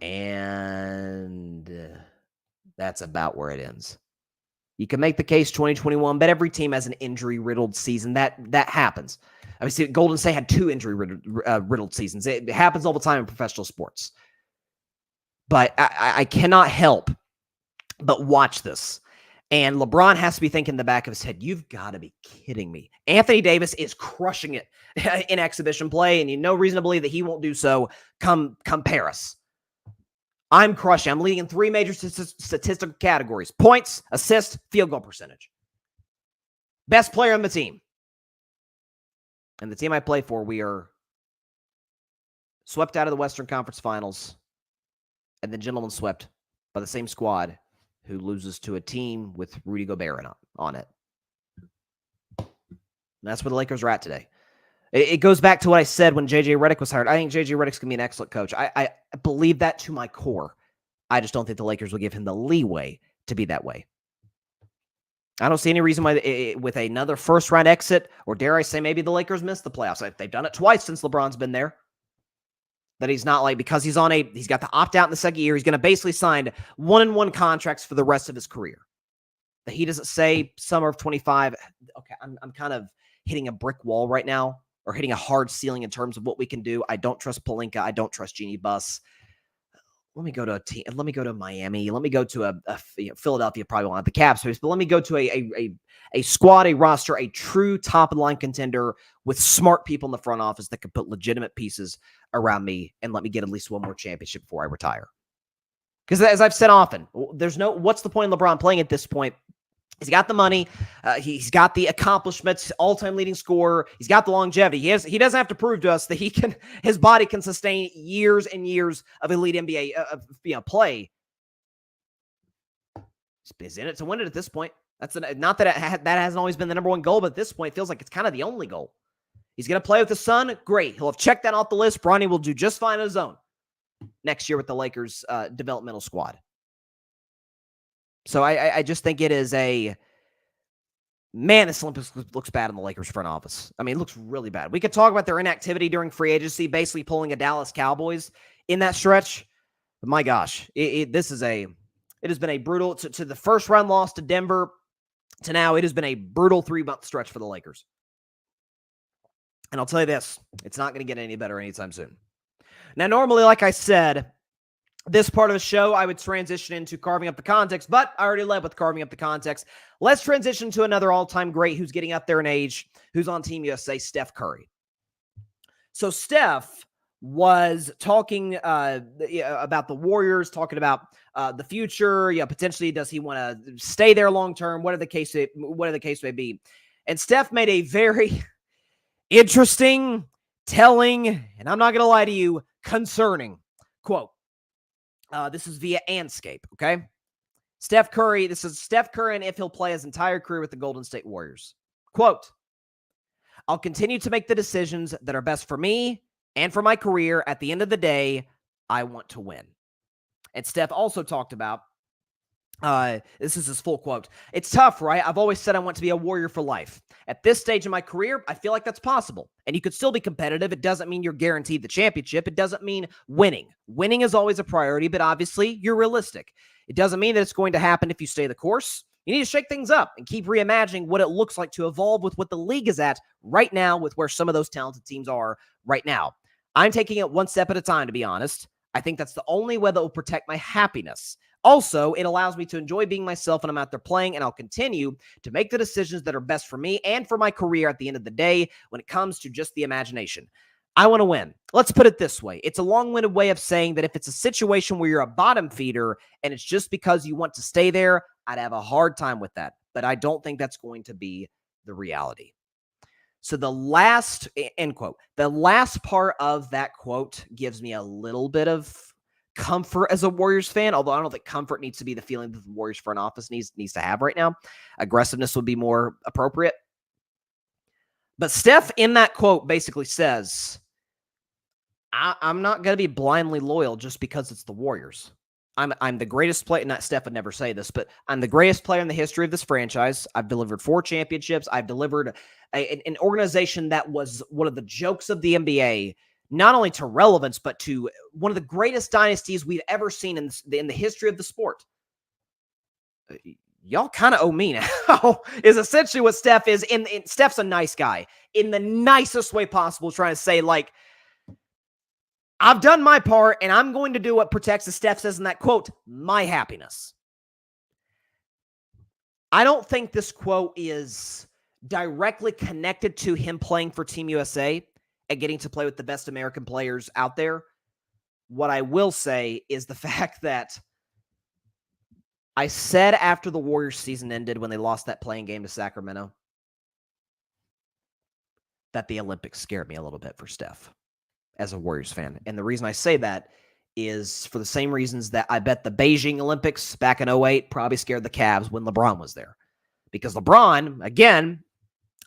And that's about where it ends. You can make the case 2021, but every team has an injury-riddled season. That happens. I mean, see, Golden State had 2 injury-riddled seasons. It happens all the time in professional sports. But I cannot help but watch this. And LeBron has to be thinking in the back of his head, you've got to be kidding me. Anthony Davis is crushing it in exhibition play, and you know reason to believe that he won't do so come Paris. I'm crushing. I'm leading in 3 major statistical categories: points, assists, field goal percentage. Best player on the team. And the team I play for, we are swept out of the Western Conference Finals, and then gentlemen swept by the same squad who loses to a team with Rudy Gobert on it. And that's where the Lakers are at today. It goes back to what I said when J.J. Redick was hired. I think J.J. Redick's going to be an excellent coach. I believe that to my core. I just don't think the Lakers will give him the leeway to be that way. I don't see any reason why with another first-round exit, or dare I say maybe the Lakers missed the playoffs. They've done it twice since LeBron's been there. That he's not like, because he's got the opt-out in the second year, he's going to basically sign one-on-one contracts for the rest of his career. That he doesn't say summer of 25. Okay, I'm kind of hitting a brick wall right now, or hitting a hard ceiling in terms of what we can do. I don't trust Pelinka. I don't trust Jeannie Buss. Let me go to a team. Let me go to Miami. Let me go to Philadelphia. Probably won't have the cap space, but let me go to a squad, a roster, a true top of the line contender with smart people in the front office that can put legitimate pieces around me and let me get at least one more championship before I retire. Because as I've said often, what's the point of LeBron playing at this point? He's got the money. He's got the accomplishments, all-time leading scorer. He's got the longevity. He doesn't have to prove to us that his body can sustain years and years of elite NBA play. He's in it to win it at this point. Not that that hasn't always been the number one goal, but at this point, it feels like it's kind of the only goal. He's going to play with the Sun. Great. He'll have checked that off the list. Bronny will do just fine on his own next year with the Lakers developmental squad. So I just think it is this Olympics looks bad in the Lakers front office. I mean, it looks really bad. We could talk about their inactivity during free agency, basically pulling a Dallas Cowboys in that stretch. But my gosh, it has been a brutal, to the first round loss to Denver to now, it has been a brutal 3-month stretch for the Lakers. And I'll tell you this, it's not going to get any better anytime soon. Now, normally, like I said, this part of the show, I would transition into carving up the context, but I already led with carving up the context. Let's transition to another all-time great who's getting up there in age, who's on Team USA, Steph Curry. So Steph was talking about the Warriors, talking about the future. Potentially, does he want to stay there long-term? Whatever the case may be. And Steph made a very interesting, telling, and I'm not going to lie to you, concerning quote. This is via Anscape, okay? Steph Curry, this is Steph Curry and if he'll play his entire career with the Golden State Warriors. Quote, I'll continue to make the decisions that are best for me and for my career. At the end of the day, I want to win. And Steph also talked about, this is his full quote, it's tough, right? I've always said I want to be a Warrior for life. At this stage in my career, I feel like that's possible. And you could still be competitive. It doesn't mean you're guaranteed the championship. It doesn't mean winning. Winning is always a priority, but obviously you're realistic. It doesn't mean that it's going to happen if you stay the course. You need to shake things up and keep reimagining what it looks like to evolve with what the league is at right now, with where some of those talented teams are right now. I'm taking it one step at a time, to be honest. I think that's the only way that will protect my happiness. Also, it allows me to enjoy being myself when I'm out there playing, and I'll continue to make the decisions that are best for me and for my career at the end of the day when it comes to just the imagination. I want to win. Let's put it this way. It's a long-winded way of saying that if it's a situation where you're a bottom feeder and it's just because you want to stay there, I'd have a hard time with that. But I don't think that's going to be the reality. So the last, end quote, the last part of that quote gives me a little bit of comfort as a Warriors fan, although I don't think comfort needs to be the feeling that the Warriors front office needs to have right now. Aggressiveness would be more appropriate. But Steph in that quote basically says, I'm not going to be blindly loyal just because it's the Warriors. I'm the greatest player. Not Steph would never say this, but I'm the greatest player in the history of this franchise. I've delivered 4 championships. I've delivered an organization that was one of the jokes of the NBA, not only to relevance, but to one of the greatest dynasties we've ever seen in the history of the sport. Y'all kind of owe me now, is essentially what Steph is. Steph's a nice guy in the nicest way possible, trying to say, like, I've done my part, and I'm going to do what protects, as Steph says in that quote, my happiness. I don't think this quote is directly connected to him playing for Team USA and getting to play with the best American players out there. What I will say is the fact that I said after the Warriors season ended, when they lost that playing game to Sacramento, that the Olympics scared me a little bit for Steph as a Warriors fan. And the reason I say that is for the same reasons that I bet the Beijing Olympics back in 2008 probably scared the Cavs when LeBron was there. Because LeBron, again,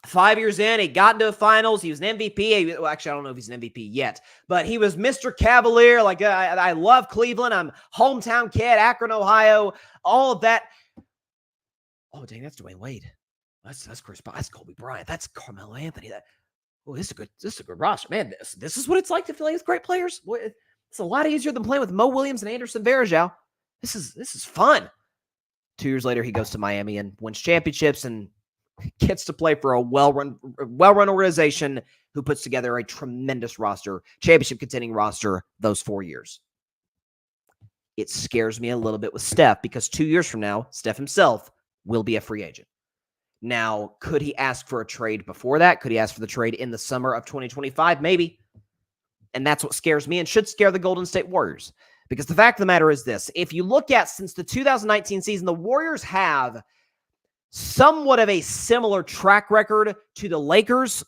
5 years in, he got into the finals. He was an MVP. Well, actually, I don't know if he's an MVP yet, but he was Mr. Cavalier. Like, I love Cleveland. I'm hometown kid, Akron, Ohio, all of that. Oh, dang, that's Dwayne Wade. That's Chris Paul. That's Kobe Bryant. That's Carmelo Anthony. This is a good roster. Man, this is what it's like to play with great players. It's a lot easier than playing with Mo Williams and Anderson Varejao. This is fun. 2 years later, he goes to Miami and wins championships and gets to play for a well-run organization who puts together a tremendous roster, championship contending roster those 4 years. It scares me a little bit with Steph because 2 years from now, Steph himself will be a free agent. Now, could he ask for a trade before that? Could he ask for the trade in the summer of 2025? Maybe. And that's what scares me and should scare the Golden State Warriors. Because the fact of the matter is this. If you look at since the 2019 season, the Warriors have somewhat of a similar track record to the Lakers.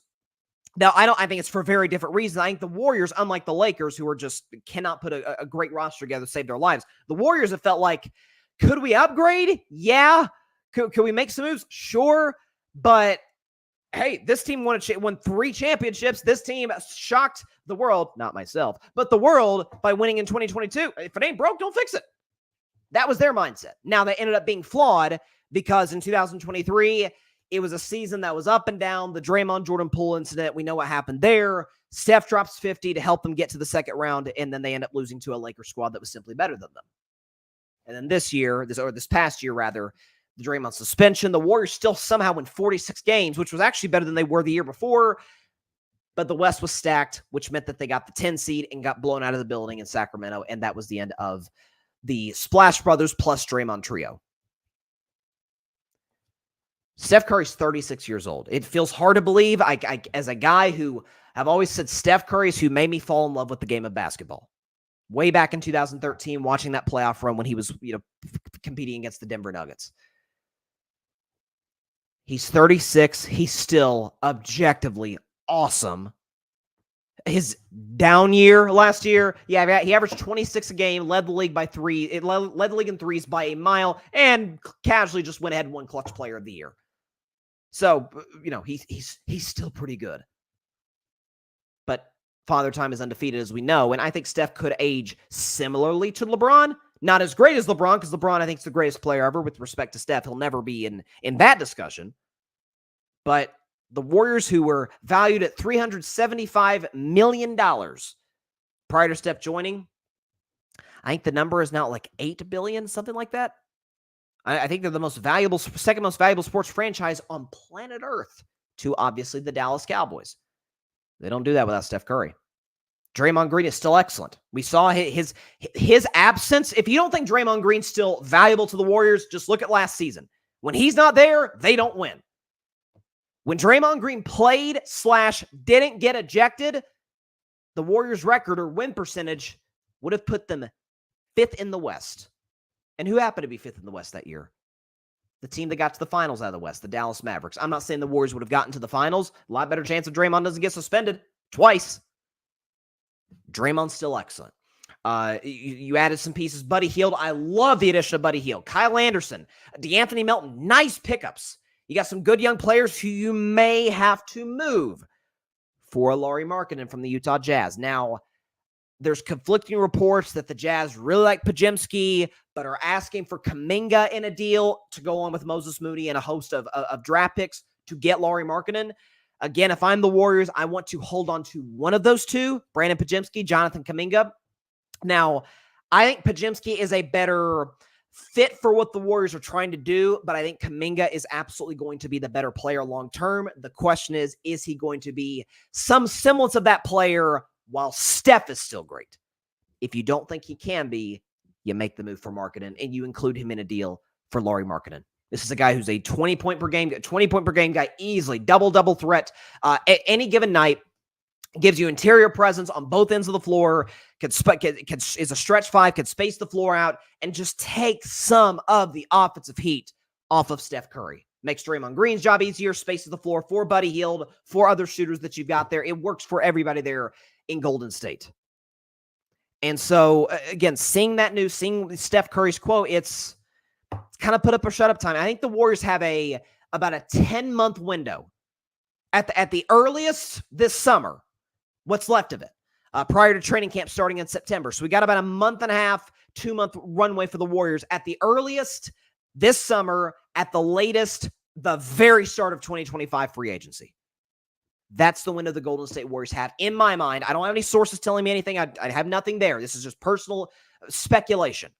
Now, I think it's for very different reasons. I think the Warriors, unlike the Lakers, who are just cannot put a great roster together to save their lives, the Warriors have felt like, could we upgrade? Yeah. Could we make some moves? Sure. But hey, this team won 3 championships. This team shocked the world, not myself, but the world by winning in 2022. If it ain't broke, don't fix it. That was their mindset. Now, they ended up being flawed because in 2023, it was a season that was up and down. The Draymond Jordan Poole incident, we know what happened there. Steph drops 50 to help them get to the second round, and then they end up losing to a Lakers squad that was simply better than them. And then this past year, the Draymond suspension, the Warriors still somehow win 46 games, which was actually better than they were the year before. But the West was stacked, which meant that they got the 10 seed and got blown out of the building in Sacramento. And that was the end of the Splash Brothers plus Draymond trio. Steph Curry's 36 years old. It feels hard to believe. I as a guy who have always said Steph Curry is who made me fall in love with the game of basketball. Way back in 2013, watching that playoff run when he was, competing against the Denver Nuggets. He's 36. He's still objectively awesome. His down year last year, he averaged 26 a game, led the league by 3. It led the league in threes by a mile, and casually just went ahead and won Clutch Player of the Year. So, he's still pretty good. But Father Time is undefeated, as we know, and I think Steph could age similarly to LeBron. Not as great as LeBron, because LeBron, I think, is the greatest player ever. With respect to Steph, he'll never be in that discussion. But the Warriors, who were valued at $375 million prior to Steph joining, I think the number is now like $8 billion, something like that. I think they're the second most valuable sports franchise on planet Earth to, obviously, the Dallas Cowboys. They don't do that without Steph Curry. Draymond Green is still excellent. We saw his absence. If you don't think Draymond Green's still valuable to the Warriors, just look at last season. When he's not there, they don't win. When Draymond Green played / didn't get ejected, the Warriors' record or win percentage would have put them 5th in the West. And who happened to be 5th in the West that year? The team that got to the finals out of the West, the Dallas Mavericks. I'm not saying the Warriors would have gotten to the finals. A lot better chance if Draymond doesn't get suspended twice. Draymond's still excellent. You added some pieces. Buddy Hield. I love the addition of Buddy Hield. Kyle Anderson. DeAnthony Melton. Nice pickups. You got some good young players who you may have to move for Lauri Markkanen from the Utah Jazz. Now, there's conflicting reports that the Jazz really like Podziemski, but are asking for Kuminga in a deal to go on with Moses Moody and a host of draft picks to get Lauri Markkanen. Again, if I'm the Warriors, I want to hold on to one of those two, Brandon Podziemski, Jonathan Kuminga. Now, I think Podziemski is a better fit for what the Warriors are trying to do, but I think Kuminga is absolutely going to be the better player long-term. The question is he going to be some semblance of that player while Steph is still great? If you don't think he can be, you make the move for Markkanen and you include him in a deal for Lauri Markkanen. This is a guy who's a 20-point per game guy, easily double threat at any given night. Gives you interior presence on both ends of the floor, is a stretch 5, could space the floor out, and just take some of the offensive heat off of Steph Curry. Makes Draymond Green's job easier, spaces the floor for Buddy Hield, for other shooters that you've got there. It works for everybody there in Golden State. And so, again, seeing Steph Curry's quote, it's kind of put up or shut up time. I think the Warriors have about a 10-month window at the earliest this summer. What's left of it prior to training camp starting in September. So we got about a month and a half, 2-month runway for the Warriors. At the earliest, this summer, at the latest, the very start of 2025 free agency. That's the window the Golden State Warriors have in my mind. I don't have any sources telling me anything. I have nothing there. This is just personal speculation.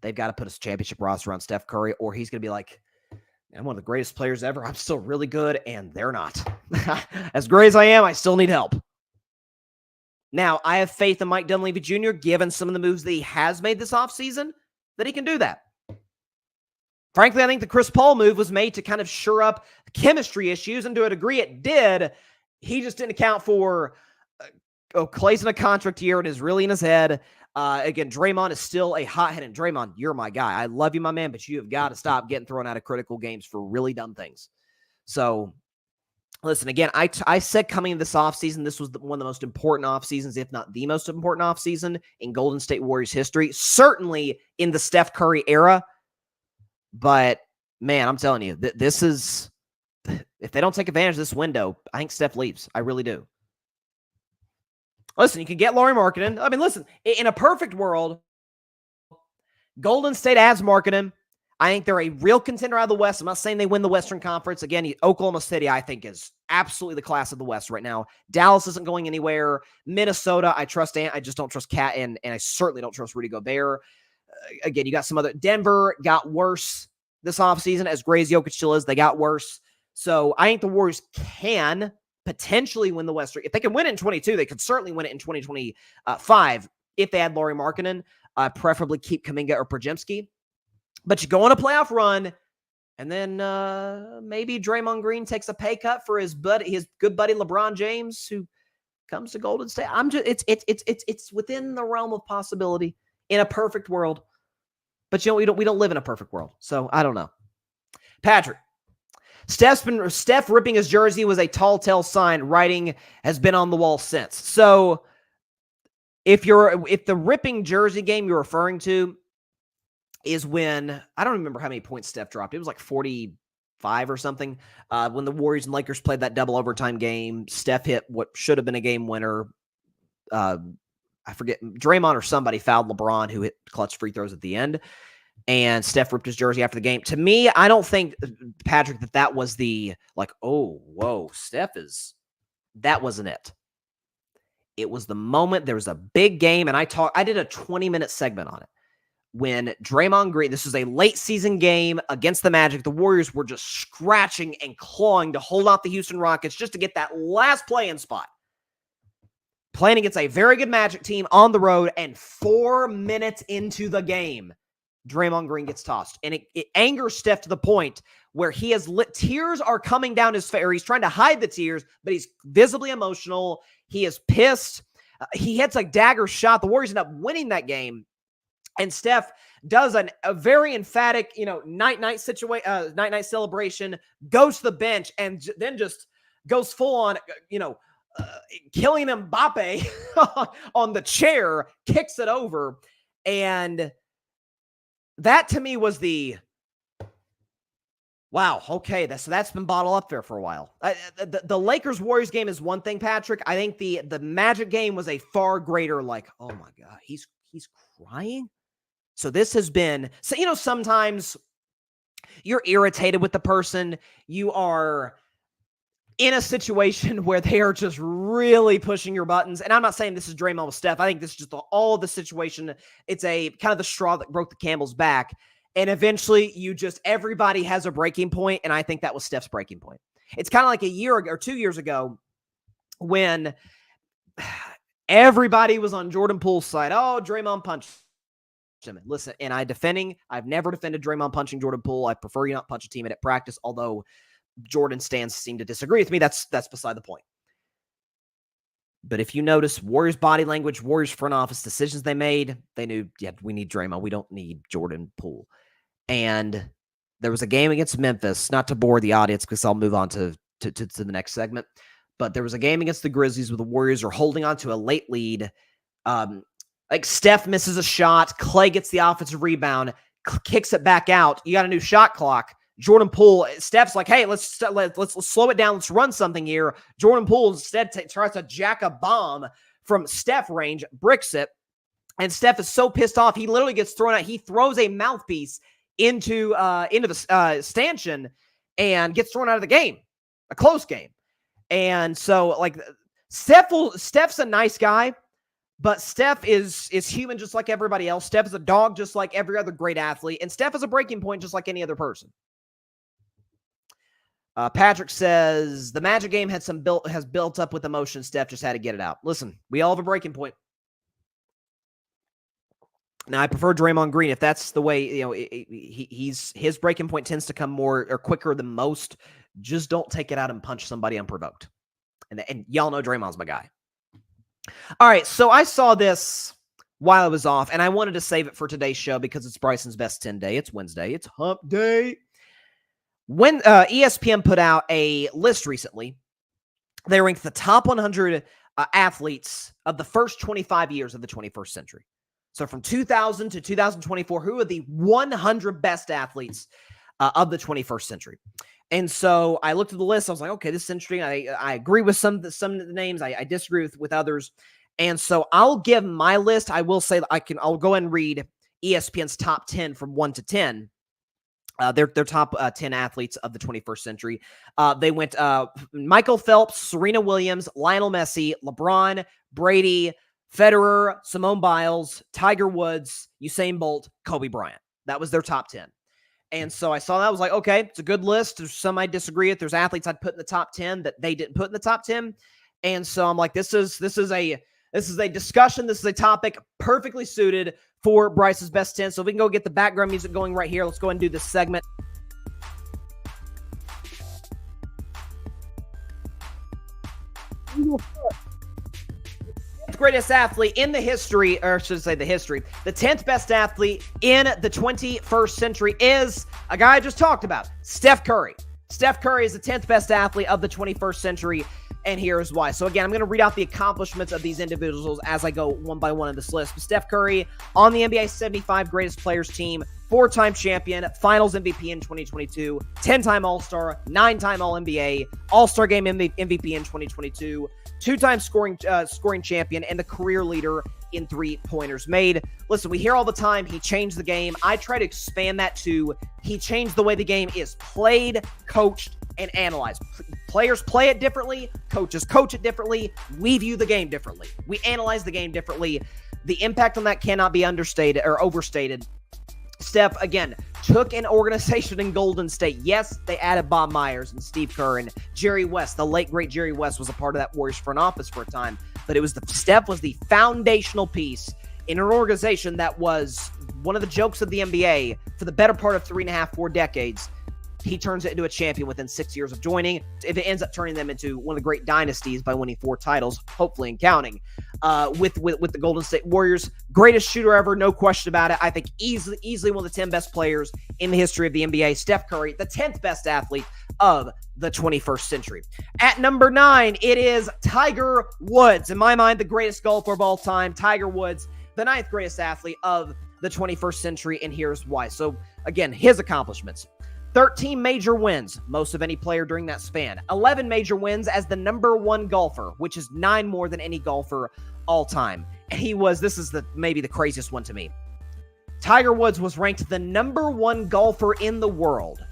They've got to put a championship roster on Steph Curry, or he's going to be like, I'm one of the greatest players ever. I'm still really good, and they're not. As great as I am, I still need help. Now, I have faith in Mike Dunleavy Jr., given some of the moves that he has made this offseason, that he can do that. Frankly, I think the Chris Paul move was made to kind of shore up chemistry issues, and to a degree it did. He just didn't account for Clay's in a contract year and is really in his head. Again, Draymond is still a hothead, and Draymond, you're my guy. I love you, my man, but you have got to stop getting thrown out of critical games for really dumb things. So, listen, again, I said coming into this offseason, this was one of the most important offseasons, if not the most important offseason in Golden State Warriors history, certainly in the Steph Curry era. But, man, I'm telling you, this is, if they don't take advantage of this window, I think Steph leaves. I really do. Listen, you can get Lauri Markkanen. I mean, listen, in a perfect world, Golden State adds Markkanen. I think they're a real contender out of the West. I'm not saying they win the Western Conference. Again, Oklahoma City, I think, is absolutely the class of the West right now. Dallas isn't going anywhere. Minnesota, I trust Ant. I just don't trust Cat, and I certainly don't trust Rudy Gobert. Again, you got some other. Denver got worse this offseason. As great as Jokic still is, they got worse. So I think the Warriors can potentially win the Western. If they can win it in 22, they could certainly win it in 2025 if they had Lauri Markkanen, preferably keep Kuminga or Podziemski. But you go on a playoff run, and then maybe Draymond Green takes a pay cut for his good buddy LeBron James, who comes to Golden State. It's within the realm of possibility in a perfect world. But we don't live in a perfect world, so I don't know. Patrick, Steph ripping his jersey was a tall tale sign. Writing has been on the wall since. So if the ripping jersey game you're referring to is when, I don't remember how many points Steph dropped. It was like 45 or something. When the Warriors and Lakers played that double overtime game, Steph hit what should have been a game winner. I forget, Draymond or somebody fouled LeBron, who hit clutch free throws at the end. And Steph ripped his jersey after the game. To me, I don't think, Patrick, that was the, like, oh, whoa, that wasn't it. It was the moment there was a big game, and I did a 20-minute segment on it. When Draymond Green, this was a late season game against the Magic, the Warriors were just scratching and clawing to hold off the Houston Rockets just to get that last play-in spot. Playing against a very good Magic team on the road, and 4 minutes into the game, Draymond Green gets tossed. And it angers Steph to the point where tears are coming down his face. He's trying to hide the tears, but he's visibly emotional. He is pissed. He hits a dagger shot. The Warriors end up winning that game. And Steph does a very emphatic, night-night celebration, goes to the bench, and then just goes full on, killing Mbappe on the chair, kicks it over. And that to me was wow, okay, that's been bottled up there for a while. The Lakers-Warriors game is one thing, Patrick. I think the Magic game was a far greater, like, oh my God, he's crying? So this has been, sometimes you're irritated with the person. You are in a situation where they are just really pushing your buttons. And I'm not saying this is Draymond with Steph. I think this is just all the situation. It's a kind of the straw that broke the camel's back. And eventually everybody has a breaking point. And I think that was Steph's breaking point. It's kind of like a year ago or 2 years ago when everybody was on Jordan Poole's side. Oh, Draymond punched him. Listen, and I've never defended Draymond punching Jordan Poole. I prefer you not punch a teammate at practice, although Jordan stands seem to disagree with me. That's beside the point. But if you notice Warriors body language, Warriors front office decisions they made, they knew, yeah, we need Draymond. We don't need Jordan Poole. And there was a game against Memphis, not to bore the audience because I'll move on to the next segment, but there was a game against the Grizzlies where the Warriors are holding on to a late lead. Like Steph misses a shot, Clay gets the offensive rebound, kicks it back out. You got a new shot clock. Jordan Poole, Steph's like, hey, let's slow it down. Let's run something here. Jordan Poole instead tries to jack a bomb from Steph range, bricks it, And Steph is so pissed off, he literally gets thrown out. He throws a mouthpiece into the stanchion and gets thrown out of the game, a close game. And so, like, Steph's a nice guy, but Steph is human just like everybody else. Steph is a dog just like every other great athlete, and Steph is a breaking point just like any other person. Patrick says the Magic game has built up with emotion. Steph just had to get it out. Listen, we all have a breaking point. Now, I prefer Draymond Green if that's the way, his breaking point tends to come more or quicker than most. Just don't take it out and punch somebody unprovoked. And y'all know Draymond's my guy. All right, so I saw this while I was off, and I wanted to save it for today's show because it's Bryson's Best 10 Day. It's Wednesday. It's hump day. When ESPN put out a list recently, they ranked the top 100 athletes of the first 25 years of the 21st century. So from 2000 to 2024, who are the 100 best athletes of the 21st century? And so I looked at the list. I was like, okay, this is interesting. I agree with some of the names. I disagree with others. And so I'll give my list. I will say that I'll go and read ESPN's top 10 from 1 to 10. Their top 10 athletes of the 21st century. They went Michael Phelps, Serena Williams, Lionel Messi, LeBron, Brady, Federer, Simone Biles, Tiger Woods, Usain Bolt, Kobe Bryant. That was their top 10. And so I saw that. I was like, okay, it's a good list. There's some I disagree with. There's athletes I'd put in the top 10 that they didn't put in the top 10. And so I'm like, this is a discussion. This is a topic perfectly suited for Bryce's Best 10. So if we can go get the background music going right here. Let's go and do this segment. Greatest athlete in the history, or should I say the history, the 10th best athlete in the 21st century is a guy I just talked about, Steph Curry. Steph Curry is the 10th best athlete of the 21st century, and here's why. So again, I'm going to read out the accomplishments of these individuals as I go one by one in this list. But Steph Curry on the NBA 75 greatest players team, 4-time champion, finals MVP in 2022, 10-time All-Star, 9-time All-NBA, All-Star Game MVP in 2022, 2-time scoring champion, and the career leader in three-pointers made. Listen, we hear all the time, he changed the game. I try to expand that to he changed the way the game is played, coached, and analyzed. Players play it differently. Coaches coach it differently. We view the game differently. We analyze the game differently. The impact on that cannot be understated or overstated. Steph, again, took an organization in Golden State. Yes, they added Bob Myers and Steve Kerr and Jerry West. The late, great Jerry West was a part of that Warriors front office for a time. But Steph was the foundational piece in an organization that was one of the jokes of the NBA for the better part of 3.5, 4 decades. He turns it into a champion within 6 years of joining. If it ends up turning them into one of the great dynasties by winning 4 titles, hopefully and counting, with the Golden State Warriors. Greatest shooter ever, no question about it. I think easily one of the 10 best players in the history of the NBA. Steph Curry, the 10th best athlete of the 21st century. At number 9, it is Tiger Woods. In my mind, the greatest golfer of all time. Tiger Woods, the 9th greatest athlete of the 21st century, and here's why. So, again, his accomplishments. 13 major wins, most of any player during that span. 11 major wins as the number 1 golfer, which is 9 more than any golfer all time. And this is maybe the craziest one to me. Tiger Woods was ranked the number 1 golfer in the world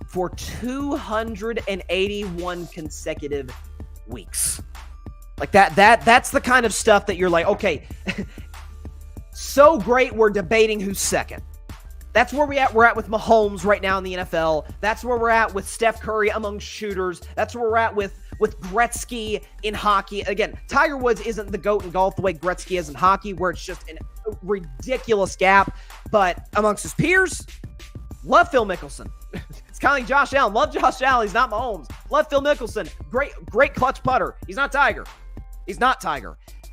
for 281 consecutive weeks. Like that's the kind of stuff that you're like, okay, so great we're debating who's second. That's where we're at with Mahomes right now in the NFL. That's where we're at with Steph Curry among shooters. That's where we're at with Gretzky in hockey. Again, Tiger Woods isn't the GOAT in golf the way Gretzky is in hockey, where it's just a ridiculous gap. But amongst his peers, love Phil Mickelson. It's kind of like Josh Allen. Love Josh Allen. He's not Mahomes. Love Phil Mickelson. Great clutch putter. He's not Tiger.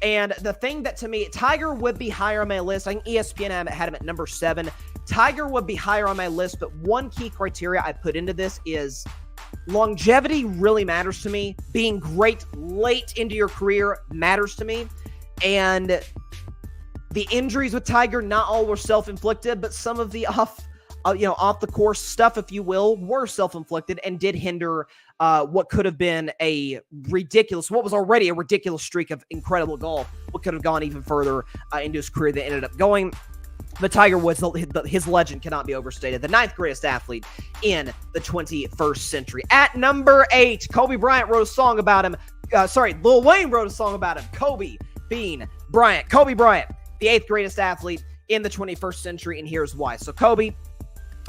And the thing that to me, Tiger would be higher on my list. I think ESPN had him at number 7. Tiger would be higher on my list, but one key criteria I put into this is longevity really matters to me. Being great late into your career matters to me. And the injuries with Tiger, not all were self-inflicted, but some of the off the course stuff, if you will, were self-inflicted and did hinder what could have been what was already a ridiculous streak of incredible golf, what could have gone even further into his career that ended up going. But Tiger Woods, his legend cannot be overstated. The 9th greatest athlete in the 21st century. At number 8, Kobe Bryant wrote a song about him. Lil Wayne wrote a song about him. Kobe Bean Bryant. Kobe Bryant, the 8th greatest athlete in the 21st century, and here's why. So Kobe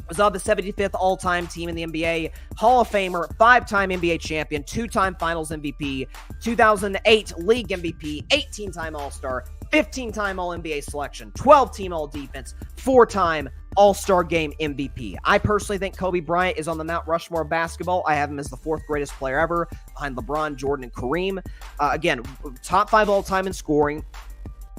was on the 75th all-time team in the NBA, Hall of Famer, 5-time NBA champion, 2-time Finals MVP, 2008 League MVP, 18-time All-Star, 15-time All-NBA selection, 12-team All-Defense, 4-time All-Star Game MVP. I personally think Kobe Bryant is on the Mount Rushmore of basketball. I have him as the 4th greatest player ever, behind LeBron, Jordan, and Kareem. Again, top 5 all-time in scoring.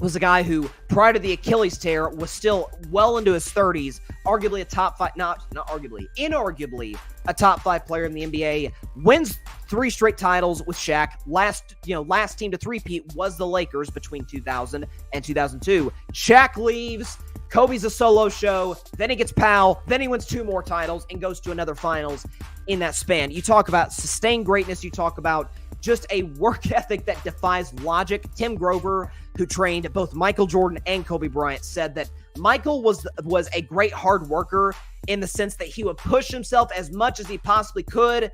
Was a guy who, prior to the Achilles tear, was still well into his 30s, arguably a top 5, inarguably a top 5 player in the NBA, wins 3 straight titles with Shaq. Last team to three-peat was the Lakers between 2000 and 2002. Shaq leaves, Kobe's a solo show, then he gets Powell, then he wins 2 more titles and goes to another finals in that span. You talk about sustained greatness, you talk about just a work ethic that defies logic. Tim Grover, who trained both Michael Jordan and Kobe Bryant, said that Michael was a great hard worker in the sense that he would push himself as much as he possibly could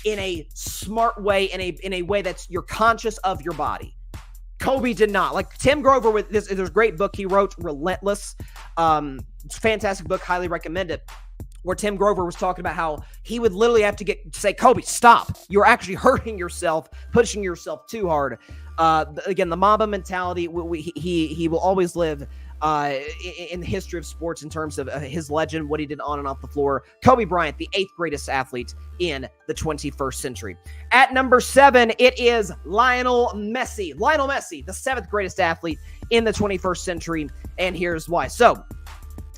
in a smart way, in a way that's you're conscious of your body. Kobe did not. Like Tim Grover, with this, there's a great book he wrote, Relentless. It's a fantastic book, highly recommend it. Where Tim Grover was talking about how he would literally have to say, Kobe, stop. You're actually hurting yourself, pushing yourself too hard. Again, the Mamba mentality, he will always live in the history of sports in terms of his legend, what he did on and off the floor. Kobe Bryant, the 8th greatest athlete in the 21st century. At number 7, it is Lionel Messi. Lionel Messi, the 7th greatest athlete in the 21st century, and here's why. So,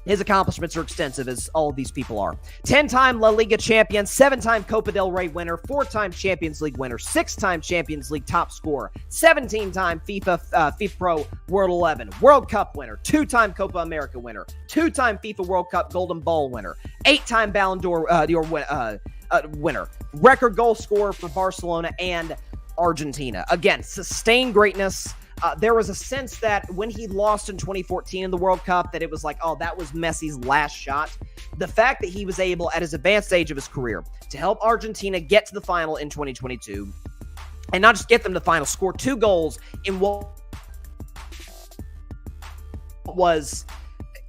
his accomplishments are extensive, as all of these people are. 10-time La Liga champion, 7-time Copa del Rey winner, 4-time Champions League winner, 6-time Champions League top scorer, 17-time FIFA Pro World 11, World Cup winner, 2-time Copa America winner, 2-time FIFA World Cup Golden Ball winner, 8-time Ballon d'Or winner, record goal scorer for Barcelona and Argentina. Again, sustained greatness. There was a sense that when he lost in 2014 in the World Cup, that it was like, oh, that was Messi's last shot. The fact that he was able, at his advanced age of his career, to help Argentina get to the final in 2022, and not just get them to the final, score 2 goals in what was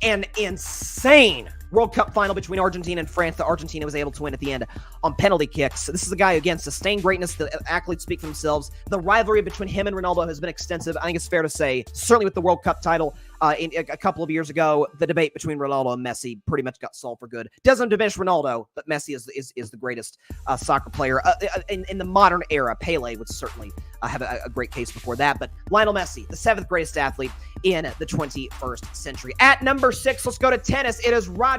an insane World Cup final between Argentina and France that Argentina was able to win at the end on penalty kicks. This is a guy, again, sustained greatness. The accolades speak for themselves. The rivalry between him and Ronaldo has been extensive. I think it's fair to say, certainly with the World Cup title a couple of years ago, the debate between Ronaldo and Messi pretty much got solved for good. Doesn't diminish Ronaldo, but Messi is the greatest soccer player in the modern era. Pele would certainly have a great case before that. But Lionel Messi, the 7th greatest athlete in the 21st century. At number 6, let's go to tennis. It is Roger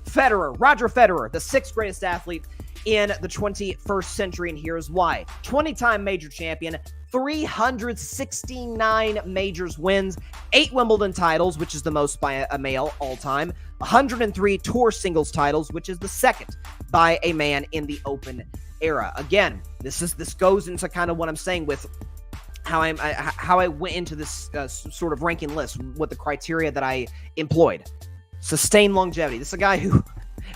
Federer. Roger Federer, the 6th greatest athlete in the 21st century, and here's why. 20-time major champion, 369 majors wins, 8 Wimbledon titles, which is the most by a male all-time, 103 tour singles titles, which is the second by a man in the Open era. Again, this goes into kind of what I'm saying with how I went into this sort of ranking list, what the criteria that I employed. Sustained longevity. This is a guy who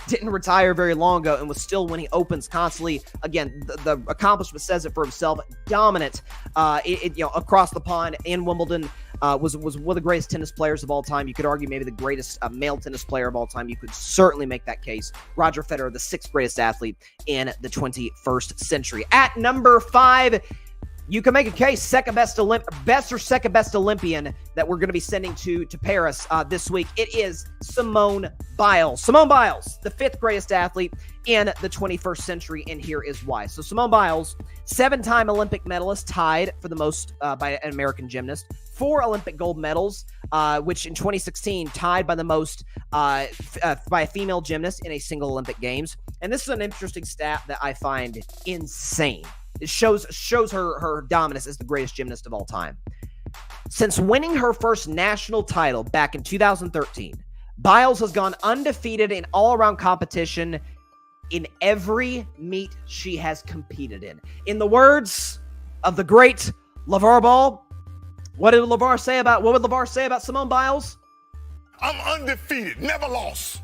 didn't retire very long ago and was still winning Opens constantly. Again, the accomplishment says it for himself. Dominant, across the pond in Wimbledon. Was one of the greatest tennis players of all time. You could argue maybe the greatest male tennis player of all time. You could certainly make that case. Roger Federer, the 6th greatest athlete in the 21st century. At number 5, you can make a case, best or second best Olympian that we're going to be sending to Paris this week. It is Simone Biles. Simone Biles, the 5th greatest athlete in the 21st century, and here is why. So Simone Biles, 7-time Olympic medalist, tied for the most by an American gymnast. 4 Olympic gold medals, which in 2016 tied by the most by a female gymnast in a single Olympic Games. And this is an interesting stat that I find insane. It shows her dominance as the greatest gymnast of all time. Since winning her first national title back in 2013, Biles has gone undefeated in all-around competition in every meet she has competed in. In the words of the great LeVar Ball, what would LeVar say about Simone Biles? I'm undefeated, never lost.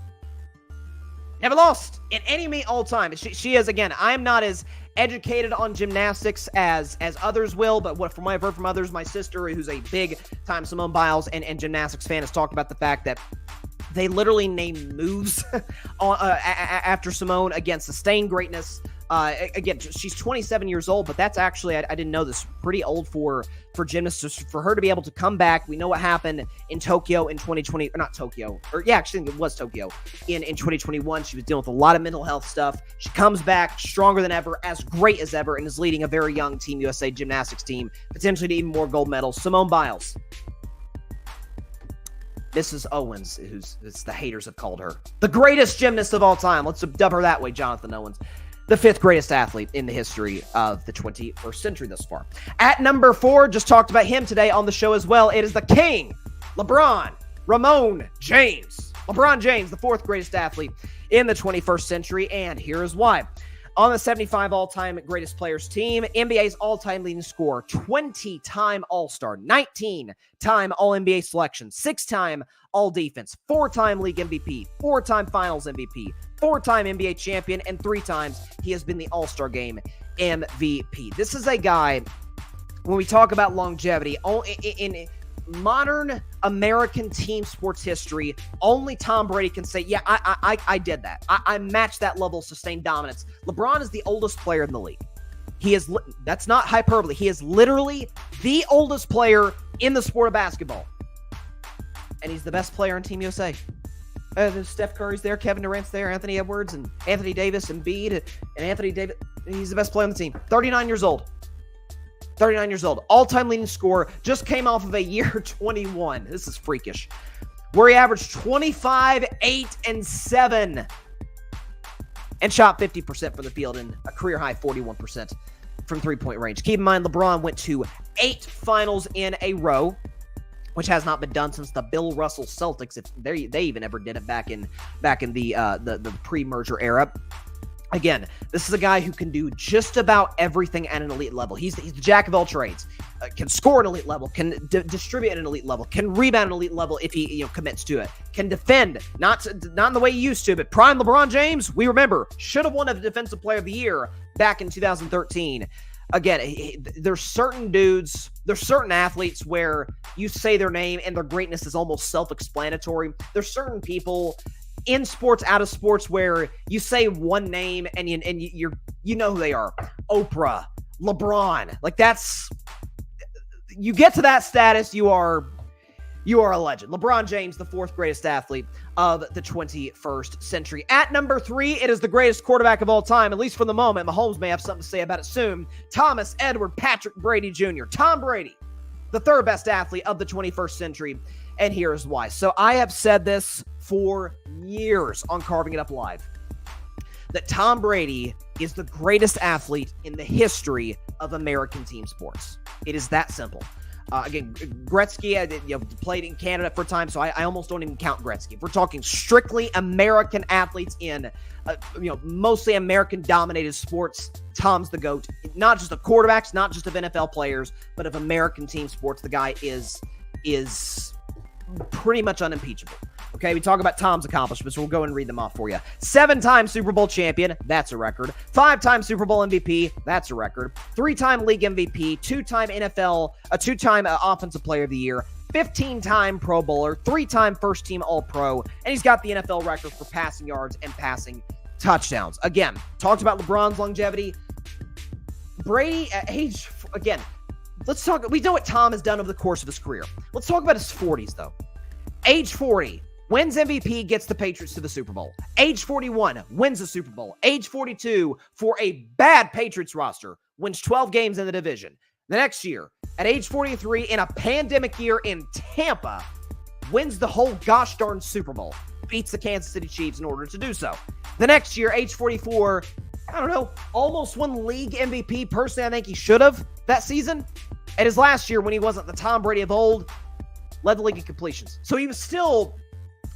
Never lost in any meet all time. She is, again, I'm not as educated on gymnastics as others will, but from what I've heard from others, my sister, who's a big-time Simone Biles and gymnastics fan, has talked about the fact that they literally name moves after Simone. Again, sustained greatness. Again, she's 27 years old, but that's actually, I didn't know this, pretty old for gymnasts. For her to be able to come back, we know what happened in Tokyo in 2020, or not Tokyo, or yeah, actually it was Tokyo in 2021. She was dealing with a lot of mental health stuff. She comes back stronger than ever, as great as ever, and is leading a very young Team USA gymnastics team, potentially to even more gold medals. Simone Biles. Mrs. Owens, who's the haters have called her the greatest gymnast of all time. Let's dub her that way, Jonathan Owens. The 5th greatest athlete in the history of the 21st century thus far. At number 4, just talked about him today on the show as well. It is the King, LeBron James. LeBron James, the 4th greatest athlete in the 21st century, and here is why. On the 75 all-time greatest players team, NBA's all-time leading scorer, 20-time All-Star, 19-time All-NBA selection, 6-time All-Defense, 4-time League MVP, 4-time Finals MVP, 4-time NBA champion, and 3 times he has been the All-Star Game MVP. This is a guy, when we talk about longevity, in modern American team sports history, only Tom Brady can say, yeah, I did that. I matched that level of sustained dominance. LeBron is the oldest player in the league. That's not hyperbole. He is literally the oldest player in the sport of basketball. And he's the best player in Team USA. Steph Curry's there, Kevin Durant's there, Anthony Edwards, and Anthony Davis, and Embiid, and Anthony Davis. He's the best player on the team. 39 years old. 39 years old. All-time leading scorer. Just came off of a year 21. This is freakish. Where he averaged 25, 8, and 7. And shot 50% from the field and a career-high 41% from three-point range. Keep in mind, LeBron went to 8 finals in a row, which has not been done since the Bill Russell Celtics, if they even ever did it back in the pre-merger era. Again, this is a guy who can do just about everything at an elite level. He's the jack of all trades. Can score at an elite level, can distribute at an elite level, can rebound at an elite level if he commits to it, can defend, not in the way he used to, but prime LeBron James, we remember, should have won a Defensive Player of the Year back in 2013. Again, there's certain dudes, there's certain athletes where you say their name and their greatness is almost self-explanatory. There's certain people in sports, out of sports, where you say one name and you know who they are. Oprah, LeBron, like that's, you get to that status, you are a legend. LeBron James, the 4th greatest athlete of the 21st century. At number 3, it is the greatest quarterback of all time, at least for the moment. Mahomes may have something to say about it soon. Thomas Edward Patrick Brady Jr. Tom Brady, the 3rd best athlete of the 21st century. And here's why. So I have said this for years on Carving It Up Live, that Tom Brady is the greatest athlete in the history of American team sports. It is that simple. Again, Gretzky played in Canada for a time, so I almost don't even count Gretzky. If we're talking strictly American athletes in, mostly American-dominated sports, Tom's the GOAT. Not just of quarterbacks, not just of NFL players, but of American team sports. The guy is pretty much unimpeachable. Okay, we talk about Tom's accomplishments. We'll go and read them off for you. 7-time Super Bowl champion. That's a record. 5-time Super Bowl MVP. That's a record. 3-time league MVP. 2-time NFL, a 2-time Offensive Player of the Year. 15-time Pro Bowler. 3-time first-team All-Pro. And he's got the NFL record for passing yards and passing touchdowns. Again, talked about LeBron's longevity. Brady at age, again, let's talk. We know what Tom has done over the course of his career. Let's talk about his 40s, though. Age 40, wins MVP, gets the Patriots to the Super Bowl. Age 41, wins the Super Bowl. Age 42, for a bad Patriots roster, wins 12 games in the division. The next year, at age 43, in a pandemic year in Tampa, wins the whole gosh darn Super Bowl. Beats the Kansas City Chiefs in order to do so. The next year, age 44, almost won league MVP. Personally, I think he should have that season. And his last year, when he wasn't the Tom Brady of old, led the league in completions. So he was still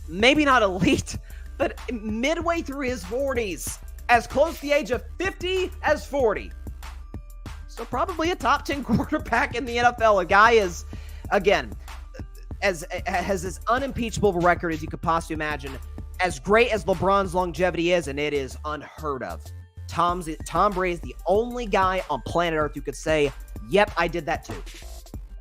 maybe not elite, but midway through his 40s, as close to the age of 50 as 40. So probably a top 10 quarterback in the NFL. A guy is, again, has as unimpeachable of a record as you could possibly imagine. As great as LeBron's longevity is, and it is unheard of. Tom Brady is the only guy on planet Earth who could say, yep, I did that too.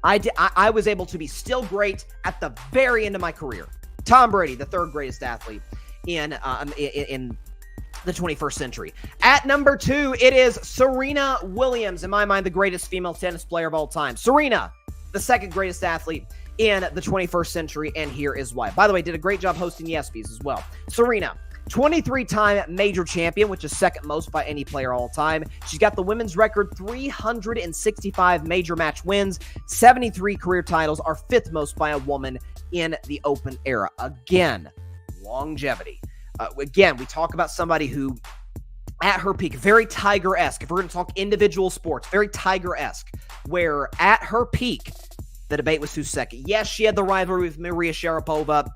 I was able to be still great at the very end of my career. Tom Brady, the third greatest athlete in the 21st century. At number 2, it is Serena Williams. In my mind, the greatest female tennis player of all time. Serena, the second greatest athlete in the 21st century, and here is why. By the way, did a great job hosting the ESPYs as well. Serena, 23-time major champion, which is second most by any player all time. She's got the women's record, 365 major match wins, 73 career titles, are fifth most by a woman in the Open era. Again, longevity. Again, we talk about somebody who, at her peak, very Tiger-esque. If we're going to talk individual sports, very Tiger-esque, where at her peak, the debate was who's second. Yes, she had the rivalry with Maria Sharapova,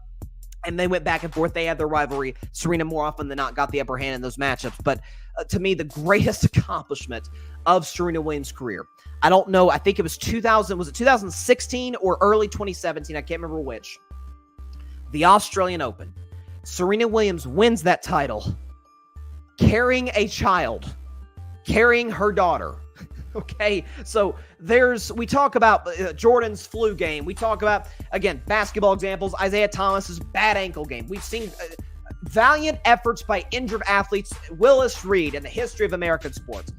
and they went back and forth. They had their rivalry. Serena, more often than not, got the upper hand in those matchups. But to me, the greatest accomplishment of Serena Williams' career, I don't know, I think it was 2016 or early 2017? I can't remember which. The Australian Open. Serena Williams wins that title carrying a child, carrying her daughter. Okay, so we talk about Jordan's flu game. We talk about, again, basketball examples, Isaiah Thomas's bad ankle game. We've seen valiant efforts by injured athletes. Willis Reed in the history of American sports.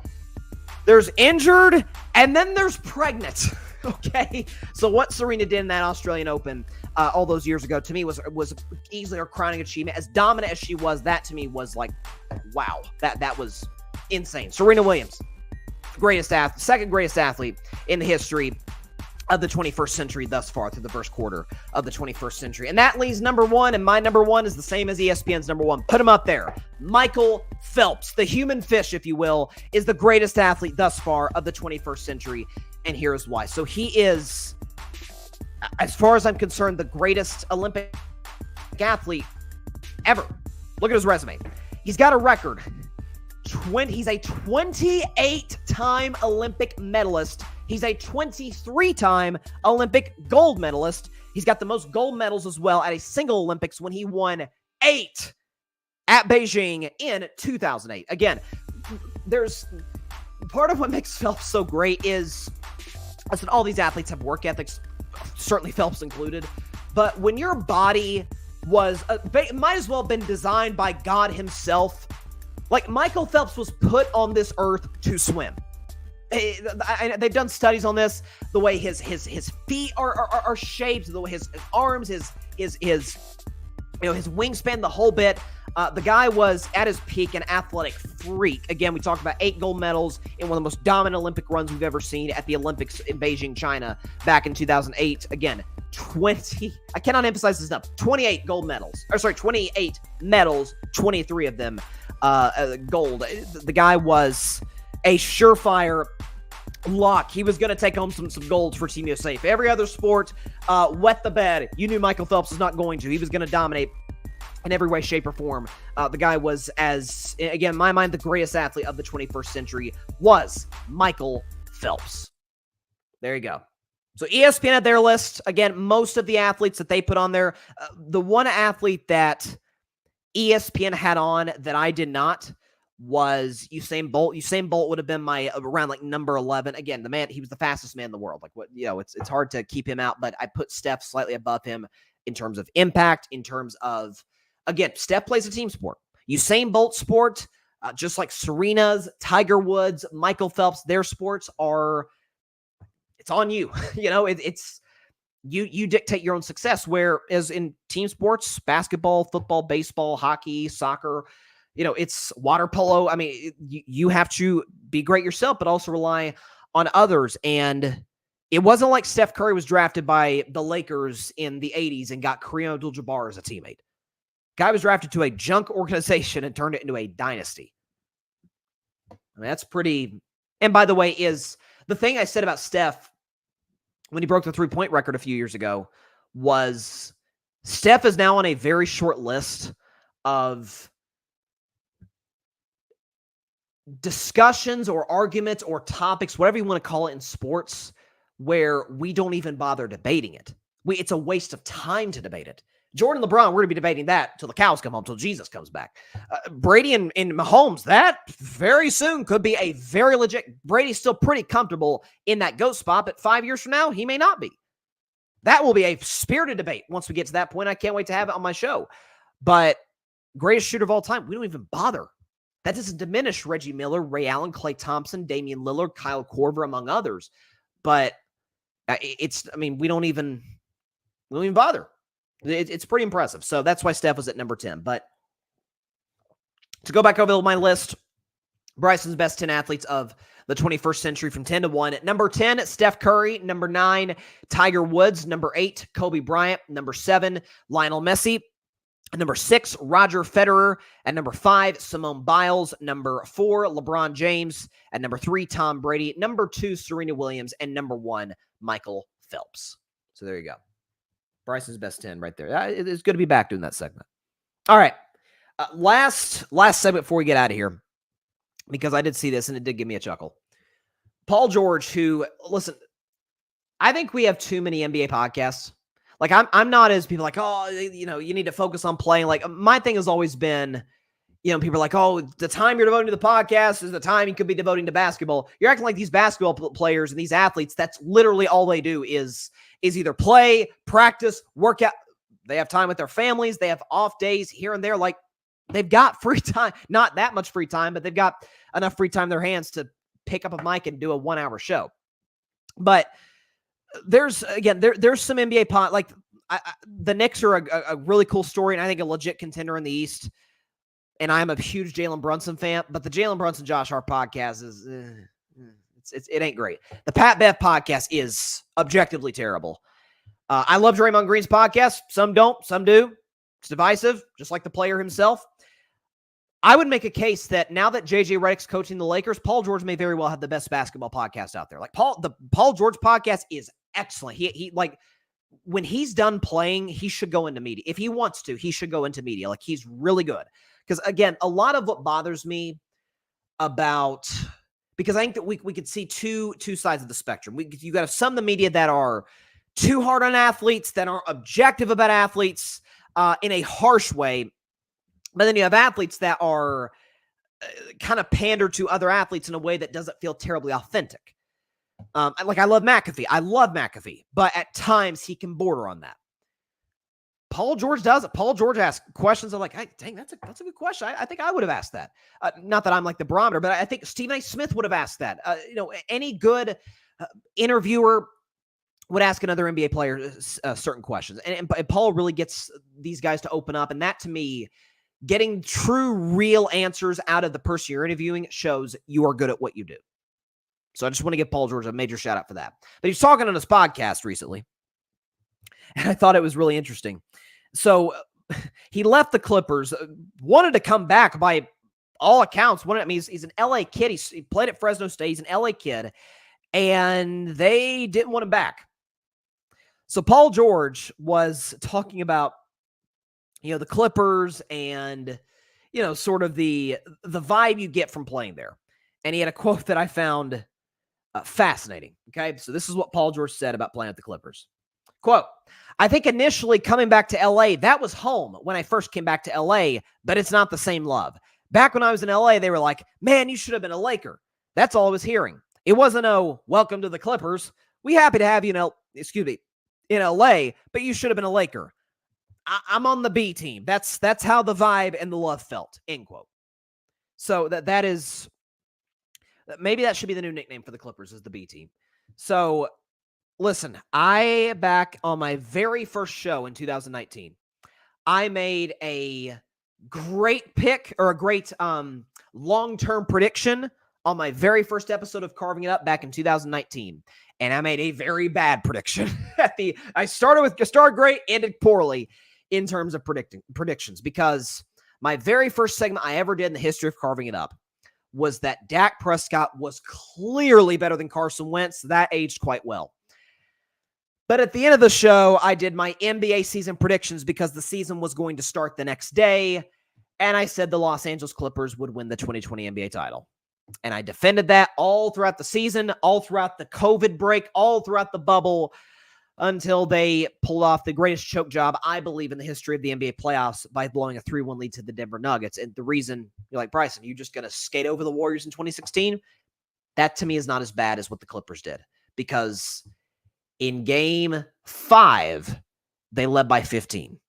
There's injured, and then there's pregnant. Okay, so what Serena did in that Australian Open all those years ago, to me, was easily her crowning achievement. As dominant as she was, that to me was like, wow, that was insane. Serena Williams, second greatest athlete in the history of the 21st century thus far, through the first quarter of the 21st century. And that leaves number 1, and my number 1 is the same as ESPN's number 1. Put him up there. Michael Phelps, the human fish, if you will, is the greatest athlete thus far of the 21st century, and here's why. So he is, as far as I'm concerned, the greatest Olympic athlete ever. Look at his resume. He's got a record. He's a 28-time Olympic medalist. He's a 23-time Olympic gold medalist. He's got the most gold medals as well at a single Olympics when he won 8 at Beijing in 2008. Again, there's part of what makes Phelps so great is, listen, all these athletes have work ethics, certainly Phelps included, but when your body was, might as well have been designed by God himself. Like, Michael Phelps was put on this earth to swim. They've done studies on this, the way his feet are shaped, the way his arms, his wingspan, the whole bit. The guy was, at his peak, an athletic freak. Again, we talked about 8 gold medals in one of the most dominant Olympic runs we've ever seen at the Olympics in Beijing, China, back in 2008. Again, I cannot emphasize this enough, 28 medals, 23 of them gold. The guy was a surefire lock. He was going to take home some golds for Team USA. If every other sport wet the bed, you knew Michael Phelps was not going to. He was going to dominate in every way, shape, or form. The guy was, as, again, in my mind, the greatest athlete of the 21st century was Michael Phelps. There you go. So ESPN had their list. Again, most of the athletes that they put on there, the one athlete that ESPN had on that I did not was Usain Bolt. Usain Bolt would have been my around like number 11. Again, the man, he was the fastest man in the world. Like, what, it's hard to keep him out, but I put Steph slightly above him in terms of impact, in terms of, again, Steph plays a team sport. Usain Bolt's sport, just like Serena's, Tiger Woods, Michael Phelps, their sports are, it's on you. It's you dictate your own success, whereas in team sports, basketball, football, baseball, hockey, soccer, it's water polo. I mean, you have to be great yourself, but also rely on others. And it wasn't like Steph Curry was drafted by the Lakers in the 80s and got Kareem Abdul-Jabbar as a teammate. Guy was drafted to a junk organization and turned it into a dynasty. I mean, that's pretty. And by the way, is the thing I said about Steph when he broke the 3-point record a few years ago was Steph is now on a very short list of discussions or arguments or topics, whatever you want to call it in sports, where we don't even bother debating it. It's a waste of time to debate it. Jordan and LeBron, we're going to be debating that till the cows come home, till Jesus comes back. Brady and Mahomes, that very soon could be a very legit. Brady's still pretty comfortable in that GOAT spot, but 5 years from now, he may not be. That will be a spirited debate once we get to that point. I can't wait to have it on my show. But greatest shooter of all time, we don't even bother. That doesn't diminish Reggie Miller, Ray Allen, Klay Thompson, Damian Lillard, Kyle Korver, among others. But we don't even bother. It's pretty impressive. So that's why Steph was at number 10. But to go back over my list, Bryson's best 10 athletes of the 21st century from 10 to 1. At number 10, Steph Curry. Number 9, Tiger Woods. Number 8, Kobe Bryant. Number 7, Lionel Messi. Number 6, Roger Federer. At number 5, Simone Biles. Number 4, LeBron James. At number 3, Tom Brady. Number 2, Serena Williams. And number 1, Michael Phelps. So there you go. Bryson's best 10 right there. It's good to be back doing that segment. All right. Last segment before we get out of here, because I did see this and it did give me a chuckle. Paul George, who, listen, I think we have too many NBA podcasts. Like, I'm not as people like, oh, you need to focus on playing. Like, my thing has always been, people are like, oh, the time you're devoting to the podcast is the time you could be devoting to basketball. You're acting like these basketball players and these athletes, that's literally all they do is either play, practice, work out. They have time with their families. They have off days here and there. Like, they've got free time, not that much free time, but they've got enough free time in their hands to pick up a mic and do a 1-hour show. But there's some NBA like the Knicks are a really cool story, and I think a legit contender in the East. And I'm a huge Jalen Brunson fan, but the Jalen Brunson Josh Hart podcast is it ain't great. The Pat Bev podcast is objectively terrible. I love Draymond Green's podcast. Some don't, some do. It's divisive, just like the player himself. I would make a case that now that JJ Redick's coaching the Lakers, Paul George may very well have the best basketball podcast out there. Like the Paul George podcast is excellent. He like when he's done playing, he should go into media. If he wants to, he should go into media. Like, he's really good. Because again, a lot of what bothers me because I think that we could see two sides of the spectrum. You got some of the media that are too hard on athletes, that aren't objective about athletes in a harsh way. But then you have athletes that are kind of pander to other athletes in a way that doesn't feel terribly authentic. I love McAfee. But at times he can border on that. Paul George does it. Paul George asks questions. I'm like, hey, dang, that's a good question. I think I would have asked that. Not that I'm like the barometer, but I think Stephen A. Smith would have asked that. Any good interviewer would ask another NBA player certain questions. And Paul really gets these guys to open up. And that, to me, getting true, real answers out of the person you're interviewing shows you are good at what you do. So I just want to give Paul George a major shout out for that. But he's talking on his podcast recently, and I thought it was really interesting. So he left the Clippers, wanted to come back by all accounts. He's an LA kid. He played at Fresno State. He's an LA kid, and they didn't want him back. So Paul George was talking about, the Clippers and, sort of the vibe you get from playing there. And he had a quote that I found fascinating. Okay. So this is what Paul George said about playing at the Clippers. Quote, I think initially coming back to LA, that was home when I first came back to LA, but it's not the same love. Back when I was in LA, they were like, man, you should have been a Laker. That's all I was hearing. It wasn't, oh, welcome to the Clippers. We happy to have you, in LA, but you should have been a Laker. I'm on the B team. That's how the vibe and the love felt, end quote. So that is, maybe that should be the new nickname for the Clippers, is the B team. So listen, back on my very first show in 2019, I made a great pick or a great long-term prediction on my very first episode of Carving It Up back in 2019. And I made a very bad prediction. I started great, ended poorly in terms of predictions, because my very first segment I ever did in the history of Carving It Up was that Dak Prescott was clearly better than Carson Wentz. That aged quite well. But at the end of the show, I did my NBA season predictions because the season was going to start the next day. And I said the Los Angeles Clippers would win the 2020 NBA title. And I defended that all throughout the season, all throughout the COVID break, all throughout the bubble, until they pulled off the greatest choke job, I believe, in the history of the NBA playoffs by blowing a 3-1 lead to the Denver Nuggets. And the reason, you're like, Bryson, you just going to skate over the Warriors in 2016? That, to me, is not as bad as what the Clippers did. Because in Game 5, they led by 15.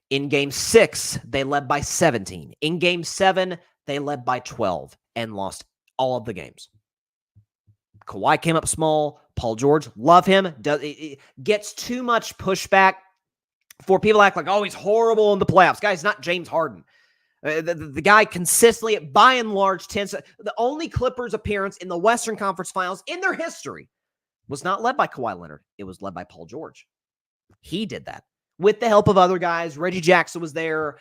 In Game 6, they led by 17. In Game 7, they led by 12 and lost all of the games. Kawhi came up small. Paul George, love him. Gets too much pushback for people to act like, oh, he's horrible in the playoffs. Guy's not James Harden. The guy consistently, by and large, the only Clippers appearance in the Western Conference Finals in their history was not led by Kawhi Leonard. It was led by Paul George. He did that with the help of other guys. Reggie Jackson was there.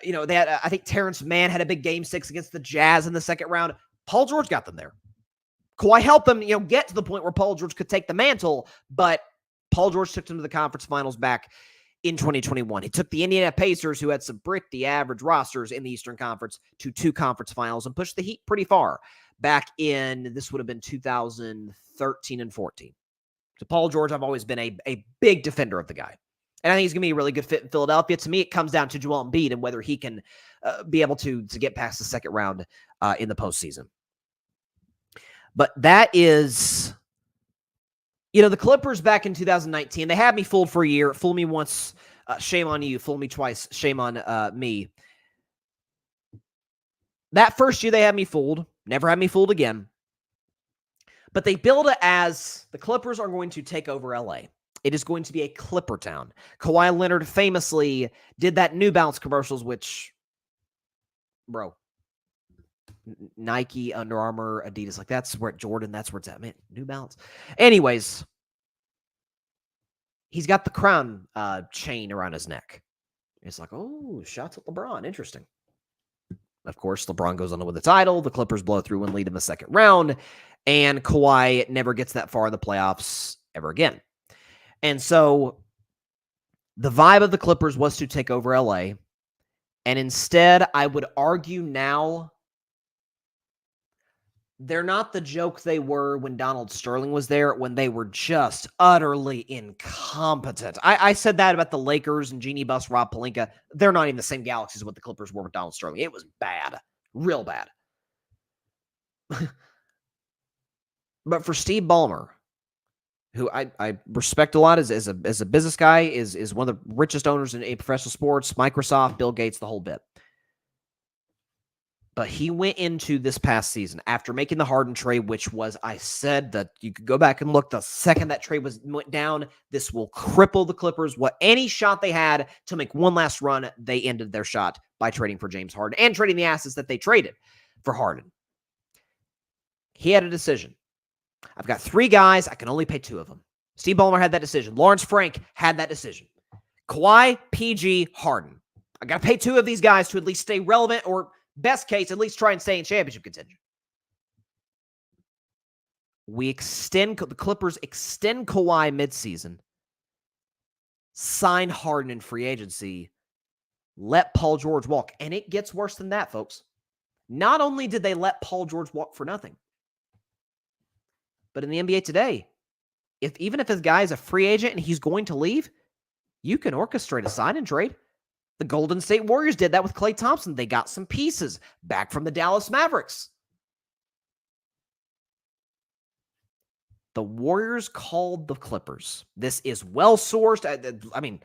They had, I think Terrence Mann had a big Game 6 against the Jazz in the second round. Paul George got them there. Kawhi helped them, get to the point where Paul George could take the mantle, but Paul George took them to the conference finals back in 2021. He took the Indiana Pacers, who had some pretty average rosters in the Eastern Conference, to 2 conference finals and pushed the Heat pretty far back in, this would have been 2013 and 14. So Paul George, I've always been a big defender of the guy. And I think he's going to be a really good fit in Philadelphia. To me, it comes down to Joel Embiid and whether he can be able to get past the second round in the postseason. But that is, the Clippers back in 2019, they had me fooled for a year. Fool me once, shame on you. Fool me twice, shame on me. That first year they had me fooled. Never had me fooled again. But they build it as the Clippers are going to take over LA. It is going to be a Clipper town. Kawhi Leonard famously did that New Balance commercials, which, bro, Nike, Under Armour, Adidas, like that's where Jordan, that's where it's at, man. New Balance. Anyways, he's got the crown chain around his neck. It's like, oh, shots at LeBron. Interesting. Of course, LeBron goes on to win the title. The Clippers blow through and lead in the second round. And Kawhi never gets that far in the playoffs ever again. And so the vibe of the Clippers was to take over LA. And instead, I would argue now, they're not the joke they were when Donald Sterling was there, when they were just utterly incompetent. I said that about the Lakers and Jeannie Buss, Rob Pelinka. They're not even the same galaxies as what the Clippers were with Donald Sterling. It was bad. Real bad. But for Steve Ballmer, who I respect a lot as a business guy, is one of the richest owners in professional sports, Microsoft, Bill Gates, the whole bit. But he went into this past season after making the Harden trade, which was, I said that you could go back and look the second that trade went down, this will cripple the Clippers. Any shot they had to make one last run, they ended their shot by trading for James Harden and trading the assets that they traded for Harden. He had a decision. I've got 3 guys. I can only pay 2 of them. Steve Ballmer had that decision. Lawrence Frank had that decision. Kawhi, PG, Harden. I got to pay 2 of these guys to at least stay relevant, or best case, at least try and stay in championship contention. The Clippers extend Kawhi midseason, sign Harden in free agency, let Paul George walk. And it gets worse than that, folks. Not only did they let Paul George walk for nothing, but in the NBA today, even if his guy is a free agent and he's going to leave, you can orchestrate a sign and trade. The Golden State Warriors did that with Klay Thompson. They got some pieces back from the Dallas Mavericks. The Warriors called the Clippers. This is well-sourced. I mean,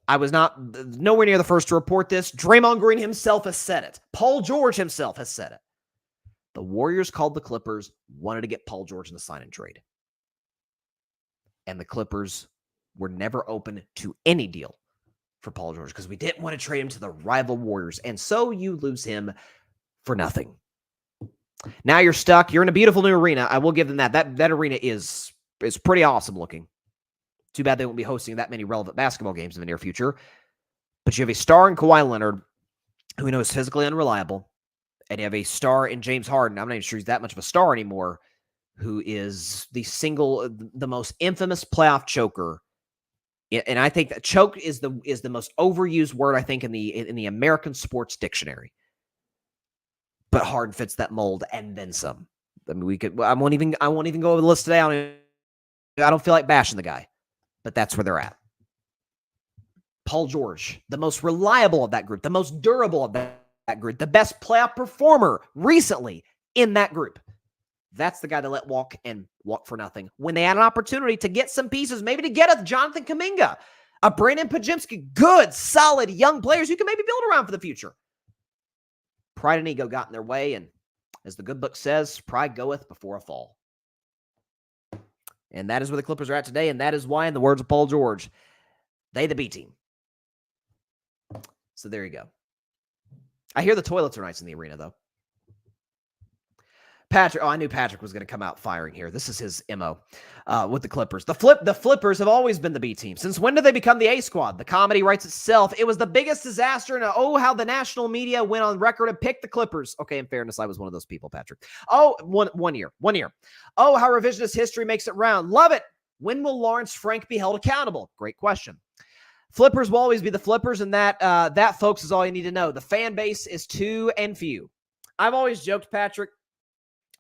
I was nowhere near the first to report this. Draymond Green himself has said it. Paul George himself has said it. The Warriors called the Clippers, wanted to get Paul George in the sign and trade. And the Clippers were never open to any deal for Paul George because we didn't want to trade him to the rival Warriors. And so you lose him for nothing. Now you're stuck. You're in a beautiful new arena. I will give them that. That arena is pretty awesome looking. Too bad they won't be hosting that many relevant basketball games in the near future. But you have a star in Kawhi Leonard, who we know is physically unreliable. And you have a star in James Harden. I'm not even sure he's that much of a star anymore. who is the most infamous playoff choker. And I think that choke is the most overused word, I think, in the American sports dictionary. But Harden fits that mold and then some. I mean, I won't even go over the list today. I don't feel like bashing the guy, but that's where they're at. Paul George, the most reliable of that group, the most durable of that group, the best playoff performer recently in that group. That's the guy they let walk for nothing. When they had an opportunity to get some pieces, maybe to get a Jonathan Kuminga, a Brandon Podziemski, good, solid young players you can maybe build around for the future. Pride and ego got in their way, and as the good book says, pride goeth before a fall. And that is where the Clippers are at today, and that is why, in the words of Paul George, they the B team. So there you go. I hear the toilets are nice in the arena, though. Patrick, I knew Patrick was going to come out firing here. This is his MO with the Clippers. The Flippers have always been the B team. Since when did they become the A squad? The comedy writes itself. It was the biggest disaster, and how the national media went on record and picked the Clippers. Okay, in fairness, I was one of those people, Patrick. One year. Oh, how revisionist history makes it round. Love it. When will Lawrence Frank be held accountable? Great question. Flippers will always be the Flippers, and that, folks, is all you need to know. The fan base is too and few. I've always joked, Patrick,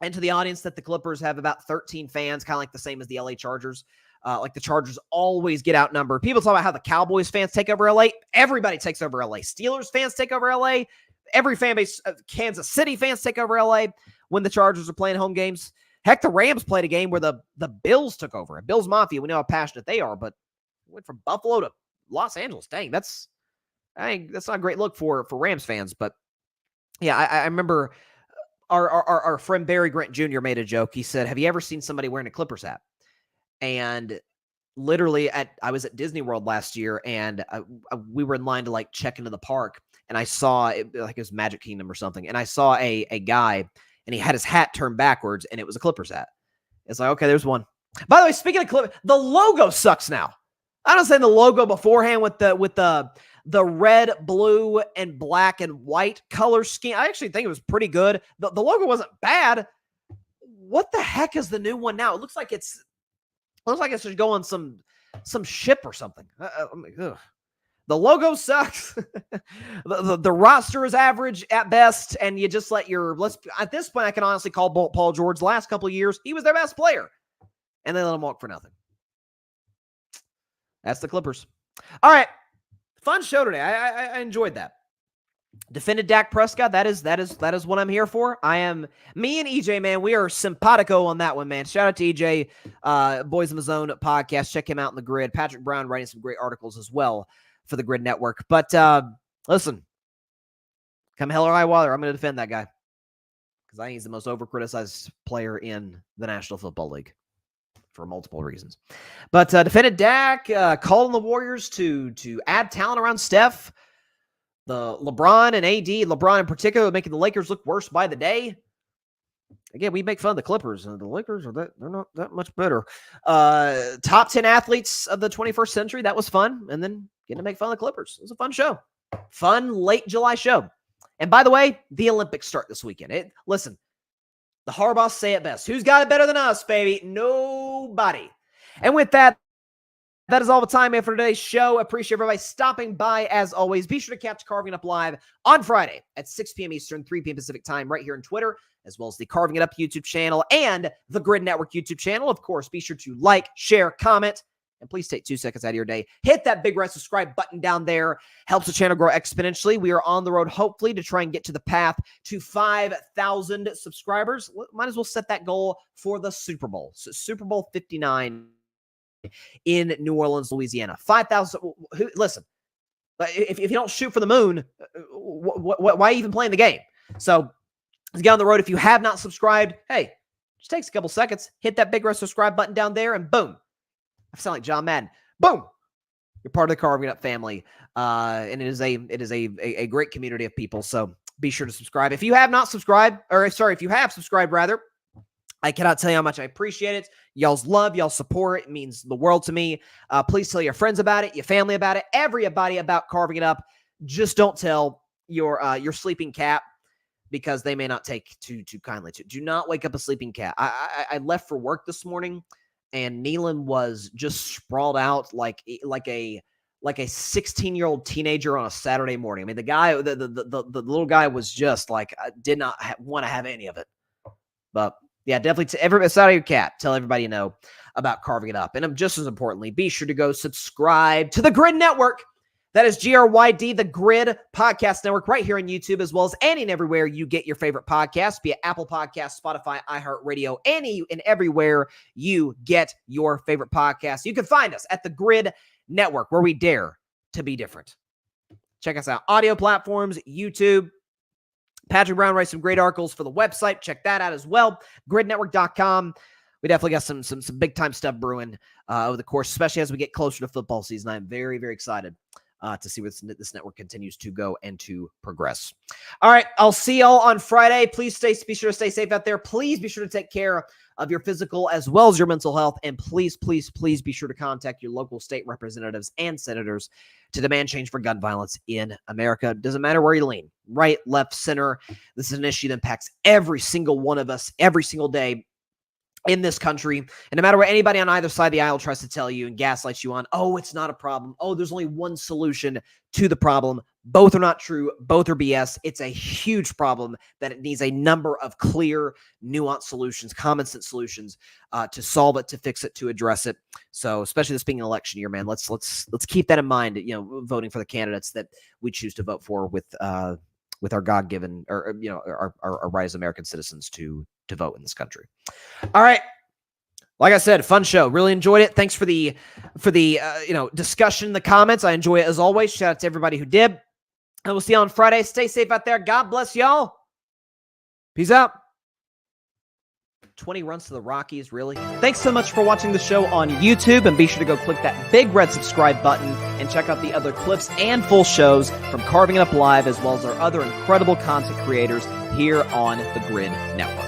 and to the audience, that the Clippers have about 13 fans, kind of like the same as the LA Chargers. Like the Chargers always get outnumbered. People talk about how the Cowboys fans take over LA. Everybody takes over LA. Steelers fans take over LA. Every fan base, Kansas City fans take over LA when the Chargers are playing home games. Heck, the Rams played a game where the Bills took over. And Bills Mafia, we know how passionate they are, but went from Buffalo to Los Angeles. Dang, that's not a great look for Rams fans. But yeah, I remember our friend Barry Grant Jr. made a joke. He said, "Have you ever seen somebody wearing a Clippers hat?" And literally, I was at Disney World last year, and we were in line to like check into the park, and I saw it was Magic Kingdom or something, and I saw a guy, and he had his hat turned backwards, and it was a Clippers hat. It's like, okay, there's one. By the way, speaking of Clippers, the logo sucks now. I don't say the logo beforehand with the red, blue, and black and white color scheme. I actually think it was pretty good. The logo wasn't bad. What the heck is the new one now? It looks like it's just going some ship or something. I'm like, ugh. The logo sucks. the roster is average at best, and you just at this point, I can honestly call Paul George the last couple of years, he was their best player, and they let him walk for nothing. That's the Clippers. All right. Fun show today. I enjoyed that. Defended Dak Prescott. That is what I'm here for. Me and EJ, man, we are simpatico on that one, man. Shout out to EJ, Boys in the Zone podcast. Check him out in the Grid. Patrick Brown writing some great articles as well for the Grid Network. But listen, come hell or high water, I'm going to defend that guy because I think he's the most over-criticized player in the National Football League for multiple reasons. But defended Dak, calling the Warriors to add talent around Steph. The LeBron and AD, LeBron in particular, making the Lakers look worse by the day. Again, we make fun of the Clippers, and the Lakers they're not that much better. Top 10 athletes of the 21st century. That was fun. And then getting to make fun of the Clippers. It was a fun show. Fun late July show. And by the way, the Olympics start this weekend. Listen, the Harbaughs say it best. Who's got it better than us, baby? Nobody. And with that, that is all the time we have for today's show. Appreciate everybody stopping by as always. Be sure to catch Carving It Up live on Friday at 6 p.m. Eastern, 3 p.m. Pacific time right here on Twitter, as well as the Carving It Up YouTube channel and the Grid Network YouTube channel. Of course, be sure to like, share, comment, and please take 2 seconds out of your day. Hit that big red subscribe button down there. Helps the channel grow exponentially. We are on the road, hopefully, to try and get to the path to 5,000 subscribers. Might as well set that goal for the Super Bowl. So Super Bowl 59 in New Orleans, Louisiana. 5,000. Listen, if you don't shoot for the moon, why are you even playing the game? So let's get on the road. If you have not subscribed, hey, just takes a couple seconds. Hit that big red subscribe button down there, and boom. I sound like John Madden. Boom. You're part of the Carving It Up family. And it is a great community of people. So be sure to subscribe. If you have not subscribed, if you have subscribed rather, I cannot tell you how much I appreciate it. Y'all's love, y'all's support. It means the world to me. Please tell your friends about it, your family about it, everybody about Carving It Up. Just don't tell your sleeping cat because they may not take too kindly to. Do not wake up a sleeping cat. I left for work this morning, and Neelan was just sprawled out like a 16-year-old teenager on a Saturday morning. I mean, the guy, the little guy was just like, did not want to have any of it. But yeah, definitely to everybody, side of your cat, tell everybody you know about Carving It Up. And just as importantly, be sure to go subscribe to the Grid Network. That is GRYD, the Grid Podcast Network, right here on YouTube, as well as any and everywhere you get your favorite podcasts, be it Apple Podcasts, Spotify, iHeartRadio, any and everywhere you get your favorite podcasts. You can find us at the Grid Network, where we dare to be different. Check us out. Audio platforms, YouTube. Patrick Brown writes some great articles for the website. Check that out as well. Gridnetwork.com. We definitely got some big time stuff brewing over the course, especially as we get closer to football season. I'm very, very excited to see where this network continues to go and to progress. All right, I'll see y'all on Friday. Please be sure to stay safe out there. Please be sure to take care of your physical as well as your mental health. And please, please, please be sure to contact your local state representatives and senators to demand change for gun violence in America. Doesn't matter where you lean, right, left, center. This is an issue that impacts every single one of us every single day in this country. And no matter what anybody on either side of the aisle tries to tell you and gaslights you on, oh, it's not a problem. Oh, there's only one solution to the problem. Both are not true. Both are BS. It's a huge problem that it needs a number of clear, nuanced solutions, common sense solutions to solve it, to fix it, to address it. So especially this being an election year, man, let's keep that in mind, you know, voting for the candidates that we choose to vote for with our God-given, or, you know, our right as American citizens to vote in this country. All right. Like I said, fun show. Really enjoyed it. Thanks for the discussion in the comments. I enjoy it as always. Shout out to everybody who did. And we'll see you on Friday. Stay safe out there. God bless y'all. Peace out. 20 runs to the Rockies, really? Thanks so much for watching the show on YouTube, and be sure to go click that big red subscribe button and check out the other clips and full shows from Carving It Up Live, as well as our other incredible content creators here on the Grid Network.